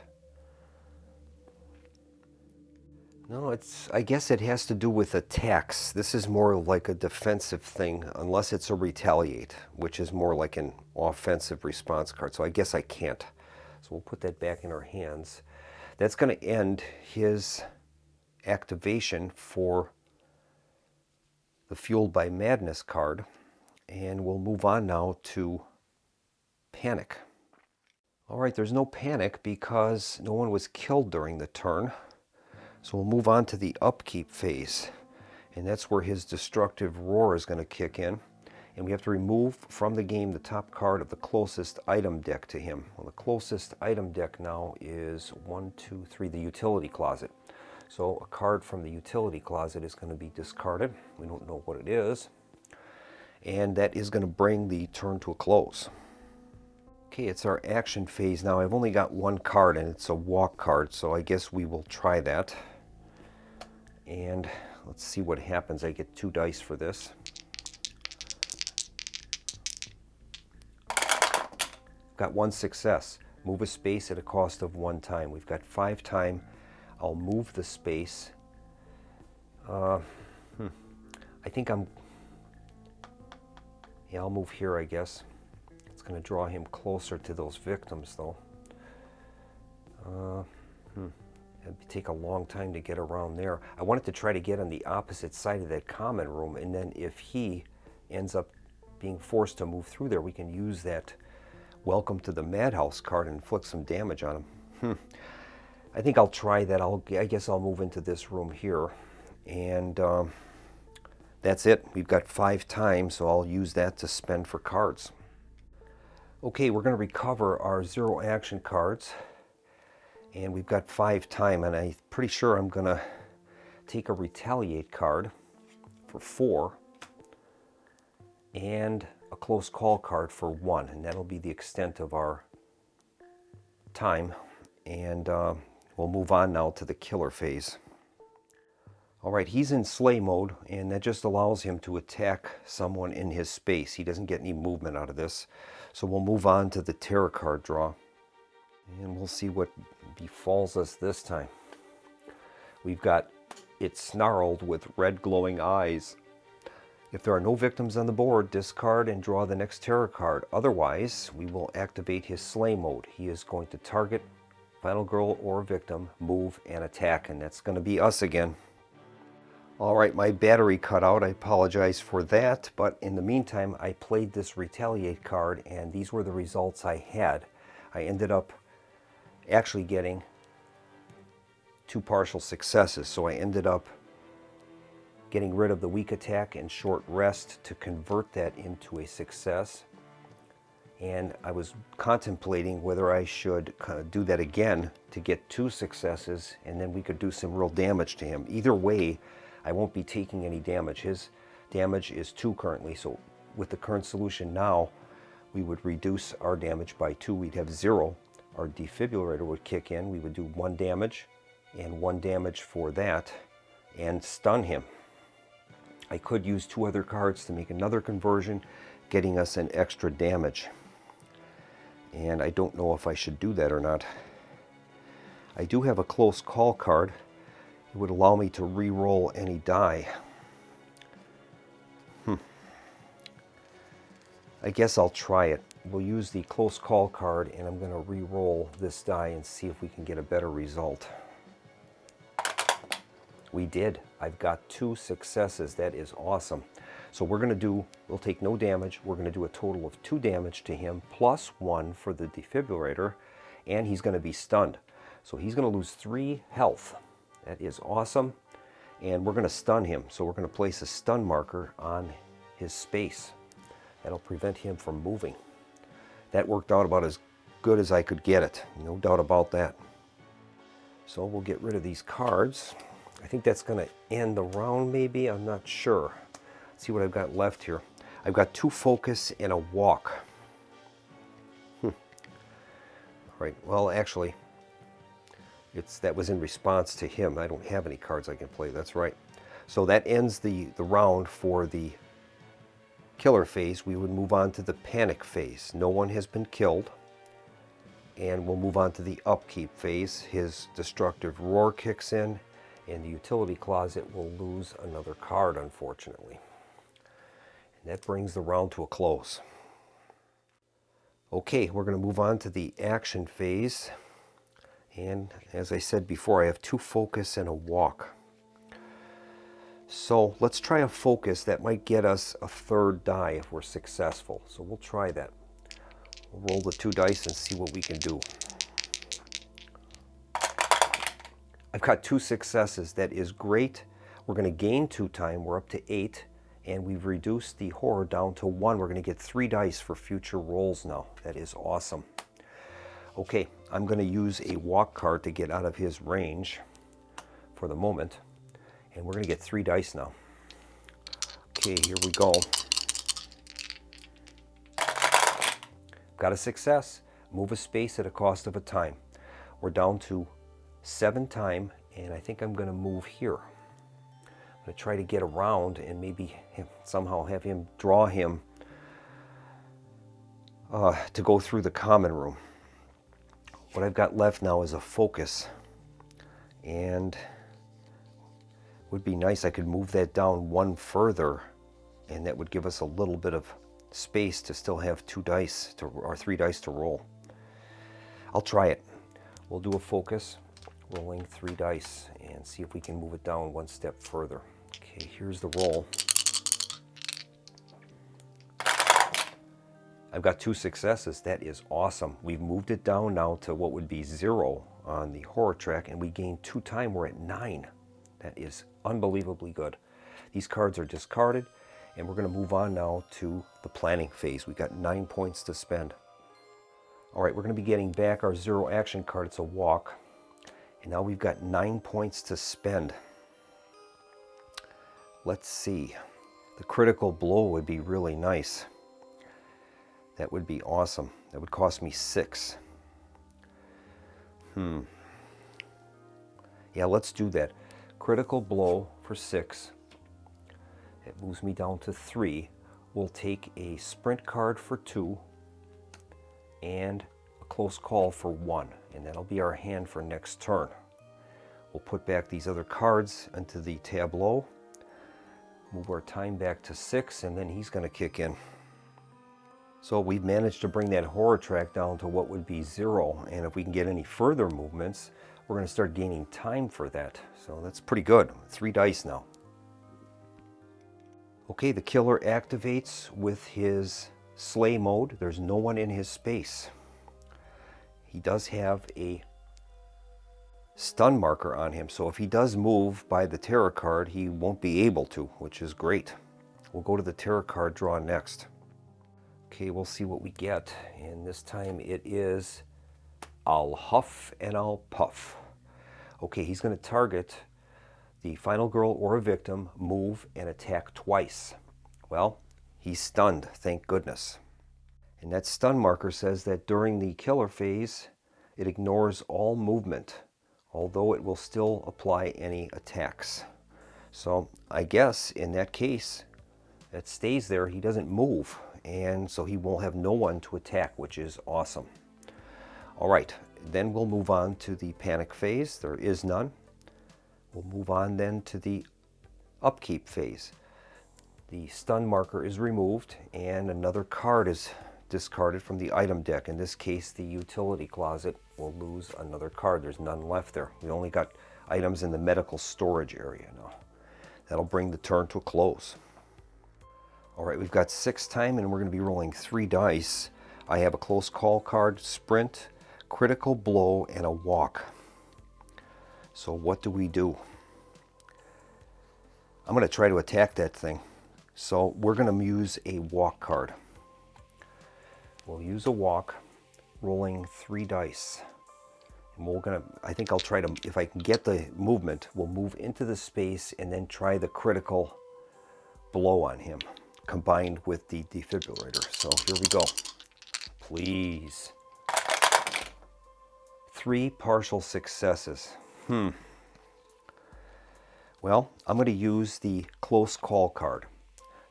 No, I guess it has to do with attacks. This is more like a defensive thing, unless it's a retaliate, which is more like an offensive response card. So I guess I can't. So we'll put that back in our hands. That's going to end his activation for the Fueled by Madness card. And we'll move on now to Panic. All right, there's no panic because no one was killed during the turn. So we'll move on to the Upkeep phase. And that's where his Destructive Roar is going to kick in. And we have to remove from the game the top card of the closest item deck to him. Well, the closest item deck now is 1, 2, 3, the Utility Closet. So a card from the Utility Closet is going to be discarded. We don't know what it is. And that is going to bring the turn to a close. Okay, it's our action phase now. I've only got 1 card, and it's a walk card, so I guess we will try that. And let's see what happens. I get 2 dice for this. Got 1 success. Move a space at a cost of 1 time. We've got 5 time. I'll move the space. I think I'll move here, I guess. It's going to draw him closer to those victims, though. It'd take a long time to get around there. I wanted to try to get on the opposite side of that common room, and then if he ends up being forced to move through there, we can use that Welcome to the Madhouse card and inflict some damage on him. I think I'll try that. I guess I'll move into this room here, and that's it. We've got 5 times, so I'll use that to spend for cards. Okay, we're going to recover our 0 action cards, and we've got 5 time, and I'm pretty sure I'm going to take a Retaliate card for 4, and a Close Call card for 1, and that'll be the extent of our time, and we'll move on now to the killer phase. All right, he's in slay mode, and that just allows him to attack someone in his space. He doesn't get any movement out of this. So we'll move on to the tarot card draw, and we'll see what befalls us this time. We've got it snarled with red glowing eyes. If there are no victims on the board, discard and draw the next tarot card. Otherwise, we will activate his slay mode. He is going to target final girl or victim, move, and attack, and that's going to be us again. All right, my battery cut out. I apologize for that, but in the meantime, I played this retaliate card, and these were the results I had. I ended up actually getting 2 partial successes, so I ended up getting rid of the weak attack and short rest to convert that into a success. And I was contemplating whether I should kind of do that again to get 2 successes, and then we could do some real damage to him. Either way, I won't be taking any damage. His damage is 2 currently, so with the current solution now, we would reduce our damage by 2. We'd have 0. Our defibrillator would kick in. We would do 1 damage and 1 damage for that and stun him. I could use 2 other cards to make another conversion, getting us an extra damage. And I don't know if I should do that or not. I do have a close call card. It would allow me to re-roll any die. I guess I'll try it. We'll use the close call card, and I'm going to re-roll this die and see if we can get a better result. We did. I've got 2 successes. That is awesome. So we'll take no damage. We're going to do a total of 2 damage to him, plus 1 for the defibrillator, and he's going to be stunned. So he's going to lose 3 health. That is awesome. And we're going to stun him. So we're going to place a stun marker on his space. That'll prevent him from moving. That worked out about as good as I could get it. No doubt about that. So we'll get rid of these cards. I think that's going to end the round maybe. I'm not sure. Let's see what I've got left here. I've got 2 focus and a walk. All right. Well, actually, that was in response to him. I don't have any cards I can play. That's right. So that ends the round for the killer phase. We would move on to the panic phase. No one has been killed. And we'll move on to the upkeep phase. His destructive roar kicks in, and the utility closet will lose another card, unfortunately. And that brings the round to a close. Okay, we're going to move on to the action phase. And as I said before, I have 2 focus and a walk. So let's try a focus. That might get us a 3rd die if we're successful. So we'll try that. We'll roll the 2 dice and see what we can do. I've got 2 successes. That is great. We're going to gain 2 time. We're up to 8. And we've reduced the horror down to 1. We're going to get 3 dice for future rolls now. That is awesome. Okay, I'm going to use a walk card to get out of his range for the moment. And we're going to get 3 dice now. Okay, here we go. Got a success. Move a space at a cost of a time. We're down to 7 time, and I think I'm going to move here. I'm going to try to get around and maybe somehow have him draw him to go through the common room. What I've got left now is a focus, and it would be nice I could move that down 1 further, and that would give us a little bit of space to still have 2 dice or 3 dice to roll. I'll try it. We'll do a focus, rolling 3 dice, and see if we can move it down 1 step further. Okay, here's the roll. I've got 2 successes. That is awesome. We've moved it down now to what would be 0 on the horror track, and we gain 2 time. We're at 9. That is unbelievably good. These cards are discarded, and we're going to move on now to the planning phase. We've got 9 points to spend. All right, we're going to be getting back our 0 action card. It's a walk. And now we've got 9 points to spend. Let's see. The critical blow would be really nice. That would be awesome. That would cost me 6. Yeah, let's do that. Critical blow for 6. It moves me down to 3. We'll take a sprint card for 2. and a close call for 1, and that'll be our hand for next turn. We'll put back these other cards into the tableau, move our time back to 6, and then he's going to kick in. So we've managed to bring that horror track down to what would be 0, and if we can get any further movements, we're going to start gaining time for that. So that's pretty good. 3 dice now. Okay, the killer activates with his slay mode. There's no one in his space. He does have a stun marker on him, so if he does move by the terror card, he won't be able to, which is great. We'll go to the terror card draw next. Okay, we'll see what we get, and this time it is I'll huff and I'll puff. Okay, he's going to target the final girl or a victim, move, and attack twice. Well, he's stunned, thank goodness. And that stun marker says that during the killer phase, it ignores all movement, although it will still apply any attacks. So I guess in that case, it stays there, he doesn't move, and so he will have no one to attack, which is awesome. All right, then we'll move on to the panic phase. There is none. We'll move on then to the upkeep phase. The stun marker is removed and another card is discarded from the item deck. In this case, the utility closet will lose another card. There's none left there. We only got items in the medical storage area now. That'll bring the turn to a close. All right, we've got 6 time and we're going to be rolling 3 dice. I have a close call card, sprint, critical blow, and a walk. So what do we do? I'm going to try to attack that thing. So we're going to use a walk card. We'll use a walk, rolling 3 dice. And I think I'll try to, if I can get the movement, we'll move into the space and then try the critical blow on him, combined with the defibrillator. So here we go. Please. 3 partial successes. Well, I'm going to use the close call card.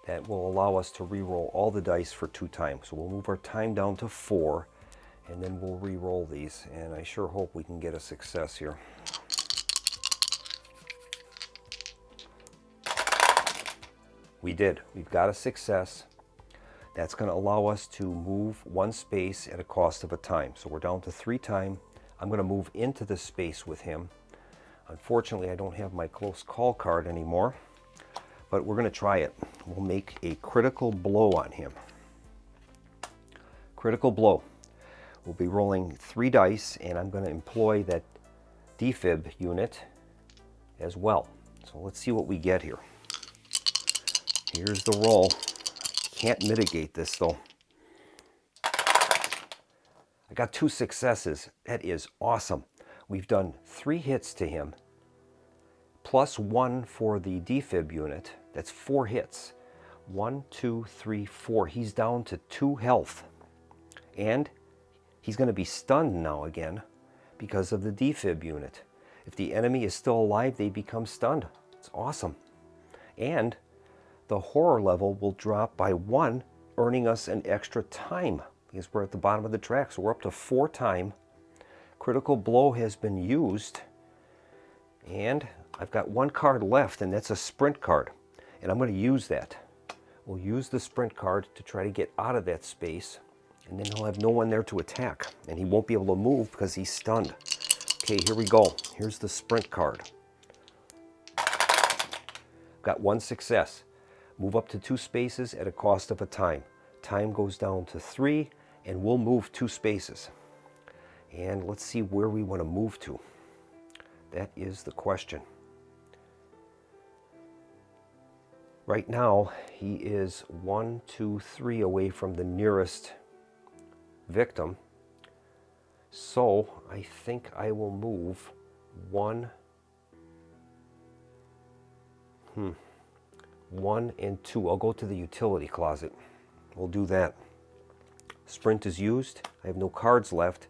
That will allow us to re-roll all the dice for 2 times. So we'll move our time down to 4, and then we'll re-roll these. And I sure hope we can get a success here. We did. We've got a success. That's going to allow us to move 1 space at a cost of a time. So we're down to 3 time. I'm going to move into the space with him. Unfortunately, I don't have my close call card anymore, but we're going to try it. We'll make a critical blow on him. Critical blow. We'll be rolling 3 dice, and I'm going to employ that defib unit as well. So let's see what we get here. Here's the roll. Can't mitigate this though. I got 2 successes. That is awesome. We've done 3 hits to him, plus 1 for the defib unit. That's 4 hits. 1, 2, 3, 4. He's down to 2 health. And he's going to be stunned now again because of the defib unit. If the enemy is still alive, they become stunned. It's awesome. And the horror level will drop by 1, earning us an extra time because we're at the bottom of the track. So we're up to 4 time. Critical blow has been used, and I've got 1 card left, and that's a sprint card, and I'm going to use that. We'll use the sprint card to try to get out of that space, and then he'll have no one there to attack, and he won't be able to move because he's stunned. Okay, here we go. Here's the sprint card. Got 1 success. Move up to 2 spaces at a cost of a time. Time goes down to 3, and we'll move 2 spaces. And let's see where we want to move to. That is the question. Right now, he is 1, 2, 3 away from the nearest victim. So I think I will move 1, 1 and 2. I'll go to the utility closet. We'll do that. Sprint is used. I have no cards left,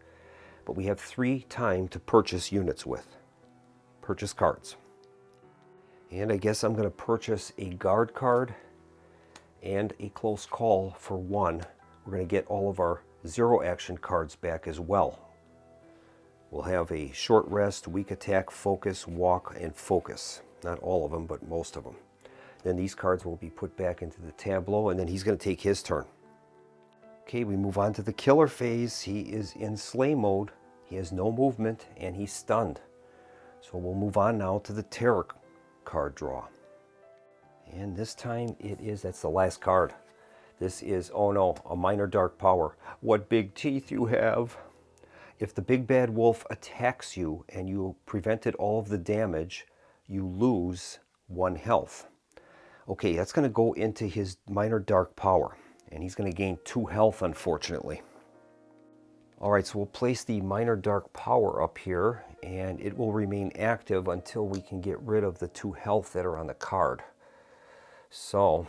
but we have 3 time to purchase units with. Purchase cards. And I guess I'm going to purchase a guard card and a close call for 1. We're going to get all of our zero action cards back as well. We'll have a short rest, weak attack, focus, walk, and focus. Not all of them, but most of them. Then these cards will be put back into the tableau, and then he's going to take his turn. Okay, we move on to the killer phase. He is in slay mode. He has no movement, and he's stunned. So we'll move on now to the terror card draw. And this time that's the last card. This is, oh no, a minor dark power. What big teeth you have. If the big bad wolf attacks you and you prevented all of the damage, you lose 1 health. Okay, that's going to go into his minor dark power, and he's going to gain 2 health, unfortunately. All right, so we'll place the minor dark power up here, and it will remain active until we can get rid of the 2 health that are on the card. So,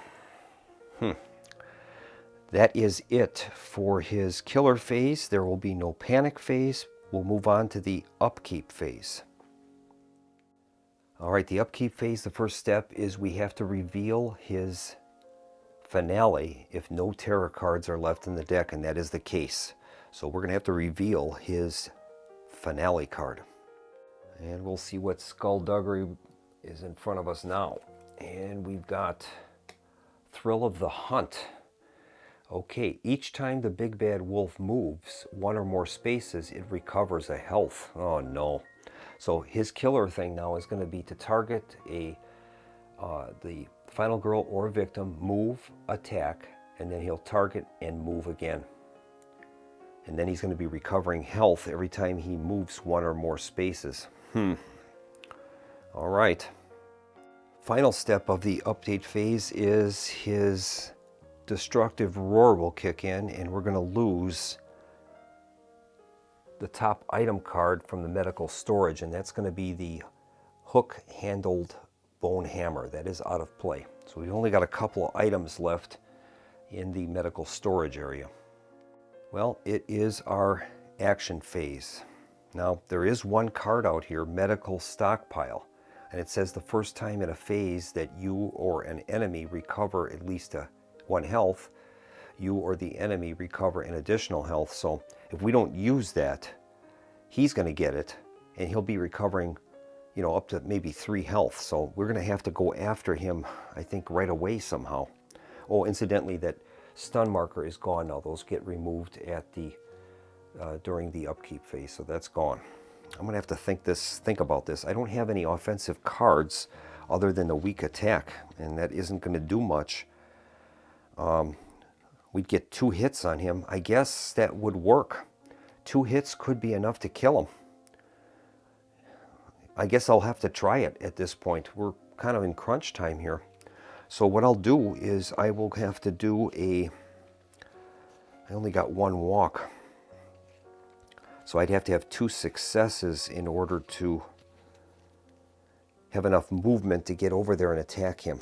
that is it for his killer phase. There will be no panic phase. We'll move on to the upkeep phase. All right, the upkeep phase, the first step is we have to reveal his finale if no terror cards are left in the deck, and that is the case. So we're going to have to reveal his finale card. And we'll see what skullduggery is in front of us now. And we've got Thrill of the Hunt. Okay, each time the big bad wolf moves 1 or more spaces, it recovers a health. Oh no. So his killer thing now is going to be to target the final girl or victim, move, attack, and then he'll target and move again. And then he's going to be recovering health every time he moves 1 or more spaces. All right. Final step of the update phase is his destructive roar will kick in, and we're going to lose the top item card from the medical storage, and that's going to be the hook-handled bone hammer. That is out of play. So we've only got a couple of items left in the medical storage area. Well, it is our action phase. Now, there is 1 card out here, medical stockpile, and it says the first time in a phase that you or an enemy recover at least 1 health, you or the enemy recover an additional health. So if we don't use that, he's going to get it, and he'll be recovering, up to maybe 3 health. So we're going to have to go after him, I think, right away somehow. Oh, incidentally, that stun marker is gone now. Those get removed at the during the upkeep phase, so that's gone. I'm going to have to think about this. I don't have any offensive cards other than the weak attack, and that isn't going to do much. We'd get 2 hits on him. I guess that would work. 2 hits could be enough to kill him. I guess I'll have to try it at this point. We're kind of in crunch time here. So what I'll do is I will have to do I only got 1 walk. So I'd have to have 2 successes in order to have enough movement to get over there and attack him.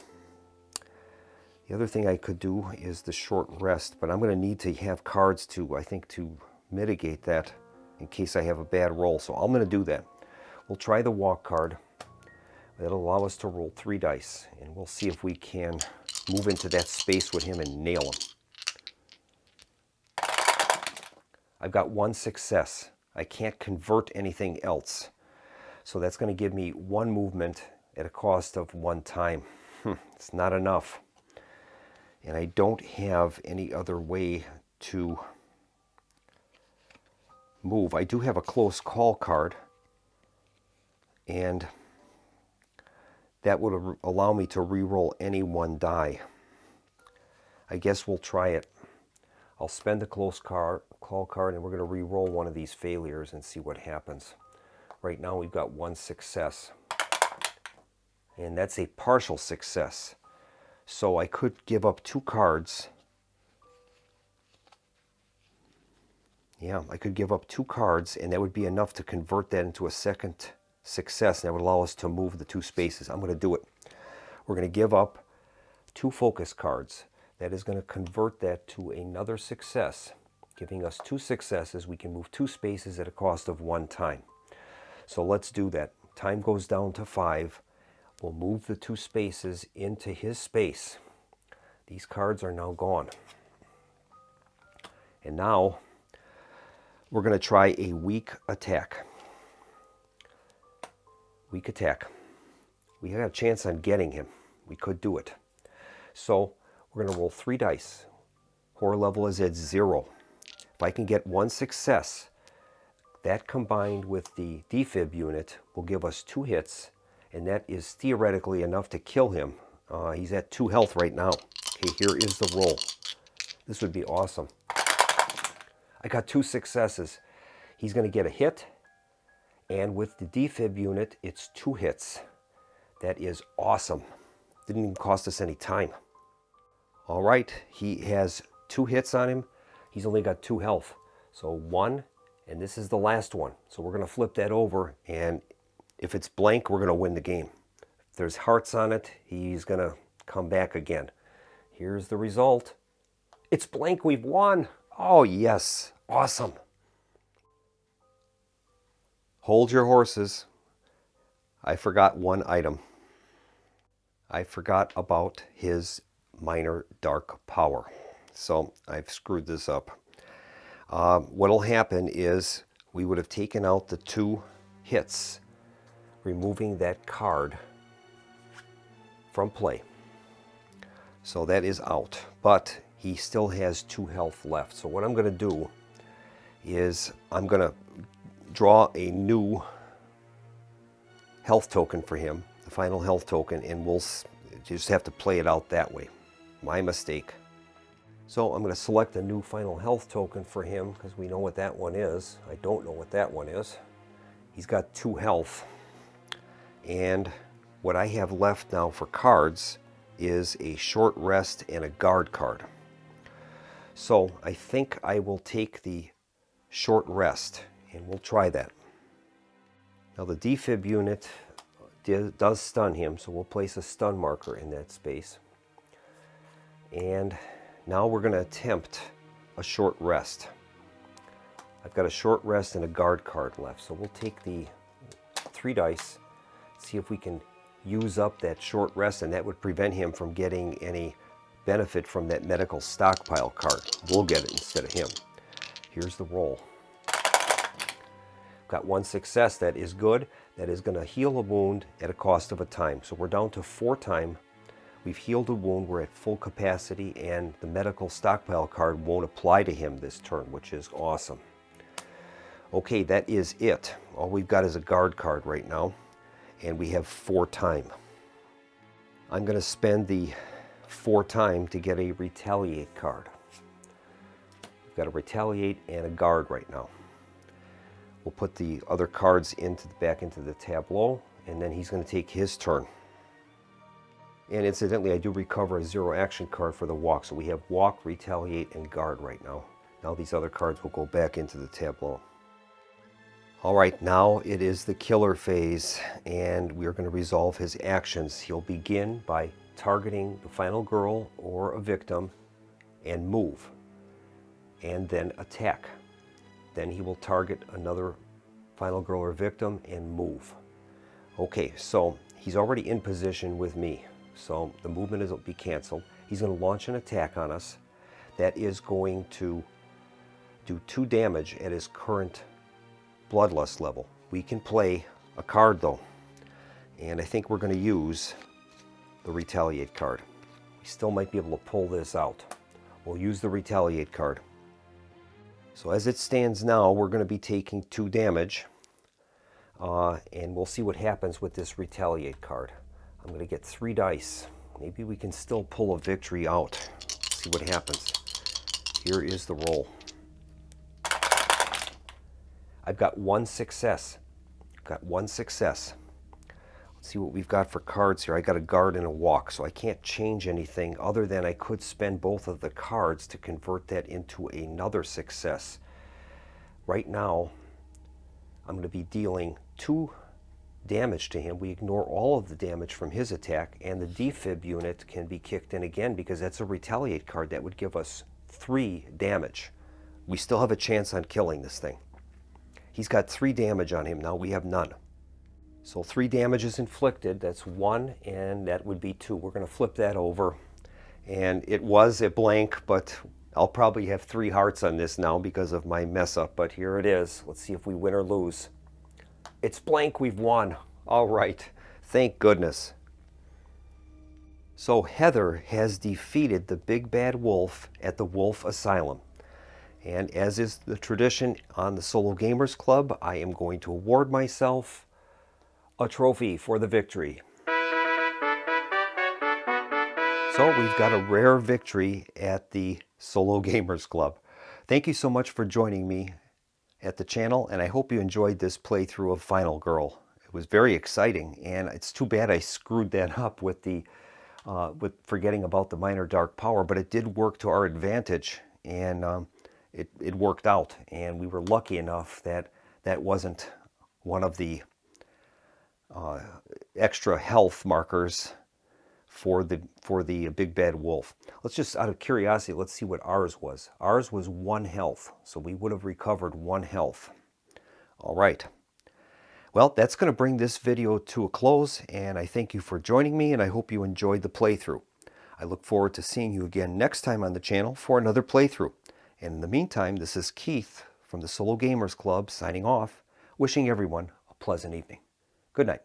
The other thing I could do is the short rest, but I'm going to need to have cards to mitigate that in case I have a bad roll. So I'm going to do that. We'll try the walk card. That'll allow us to roll 3 dice, and we'll see if we can move into that space with him and nail him. I've got 1 success. I can't convert anything else. So that's going to give me 1 movement at a cost of 1 time. It's not enough. And I don't have any other way to move. I do have a close call card, and that would allow me to re-roll any 1 die. I guess we'll try it. I'll spend the close call card, and we're going to re-roll one of these failures and see what happens. Right now we've got 1 success, and that's a partial success. So I could give up 2 cards. Yeah, I could give up 2 cards, and that would be enough to convert that into a second success, and that would allow us to move the 2 spaces. I'm going to do it. We're going to give up 2 focus cards. That is going to convert that to another success, giving us 2 successes. We can move 2 spaces at a cost of 1 time. So let's do that. Time goes down to 5. We'll move the 2 spaces into his space. These cards are now gone. And now we're going to try a weak attack. Weak attack. We have a chance on getting him. We could do it. So we're going to roll 3 dice. Horror level is at 0. If I can get 1 success, that combined with the defib unit will give us 2 hits, and that is theoretically enough to kill him. He's at 2 health right now. Okay, here is the roll. This would be awesome. I got 2 successes. He's going to get a hit, and with the defib unit, it's 2 hits. That is awesome. Didn't even cost us any time. All right, he has 2 hits on him. He's only got 2 health. So 1, and this is the last one. So we're going to flip that over, and if it's blank, we're going to win the game. If there's hearts on it, he's going to come back again. Here's the result. It's blank. We've won. Oh, yes. Awesome. Hold your horses. I forgot one item. I forgot about his minor dark power. So I've screwed this up. What'll happen is we would have taken out the 2 hits, removing that card from play. So that is out, but he still has 2 health left. So what I'm going to do is I'm going to draw a new health token for him, the final health token, and we'll just have to play it out that way. My mistake. So I'm going to select a new final health token for him because we know what that one is. I don't know what that one is. He's got 2 health. And what I have left now for cards is a short rest and a guard card. So I think I will take the short rest and we'll try that. Now the defib unit does stun him, so we'll place a stun marker in that space. And now we're going to attempt a short rest. I've got a short rest and a guard card left, so we'll take the 3 dice, see if we can use up that short rest, and that would prevent him from getting any benefit from that medical stockpile card. We'll get it instead of him. Here's the roll. Got 1 success. That is good. That is going to heal a wound at a cost of a time. So we're down to 4 time. We've healed a wound. We're at full capacity, and the medical stockpile card won't apply to him this turn, which is awesome. Okay, that is it. All we've got is a guard card right now, and we have 4 time. I'm going to spend the 4 time to get a retaliate card. We've got a retaliate and a guard right now. We'll put the other cards back into the tableau, and then he's going to take his turn. And incidentally, I do recover a 0 action card for the walk. So we have walk, retaliate, and guard right now. Now these other cards will go back into the tableau. All right, now it is the killer phase, and we're going to resolve his actions. He'll begin by targeting the final girl or a victim and move, and then attack. Then he will target another final girl or victim and move. Okay, so he's already in position with me, so the movement will be canceled. He's going to launch an attack on us that is going to do 2 damage at his current bloodlust level. We can play a card though, and I think we're going to use the retaliate card. We still might be able to pull this out. We'll use the retaliate card. So as it stands now, we're going to be taking 2 damage, and we'll see what happens with this retaliate card. I'm going to get 3 dice. Maybe we can still pull a victory out. See what happens. Here is the roll. I've got 1 success. Got 1 success. Let's see what we've got for cards here. I got a guard and a walk, so I can't change anything other than I could spend both of the cards to convert that into another success. Right now, I'm going to be dealing 2 damage to him. We ignore all of the damage from his attack, and the defib unit can be kicked in again because that's a retaliate card. That would give us 3 damage. We still have a chance on killing this thing. He's got 3 damage on him now. We have none. So 3 damage is inflicted. That's 1, and that would be 2. We're going to flip that over. And it was a blank, but I'll probably have 3 hearts on this now because of my mess up, but here it is. Let's see if we win or lose. It's blank, we've won. All right, thank goodness. So Heather has defeated the big bad wolf at the Wolfe Asylum. And as is the tradition on the Solo Gamers Club, I am going to award myself a trophy for the victory. So we've got a rare victory at the Solo Gamers Club. Thank you so much for joining me at the channel, and I hope you enjoyed this playthrough of Final Girl. It was very exciting, and it's too bad I screwed that up with forgetting about the minor dark power, but it did work to our advantage, and it worked out, and we were lucky enough that that wasn't one of the extra health markers for the big bad wolf. Let's just, out of curiosity, let's see what ours was. Ours was 1 health, so we would have recovered 1 health. All right. Well, that's going to bring this video to a close, and I thank you for joining me, and I hope you enjoyed the playthrough. I look forward to seeing you again next time on the channel for another playthrough. And in the meantime, this is Keith from the Solo Gamers Club signing off, wishing everyone a pleasant evening. Good night.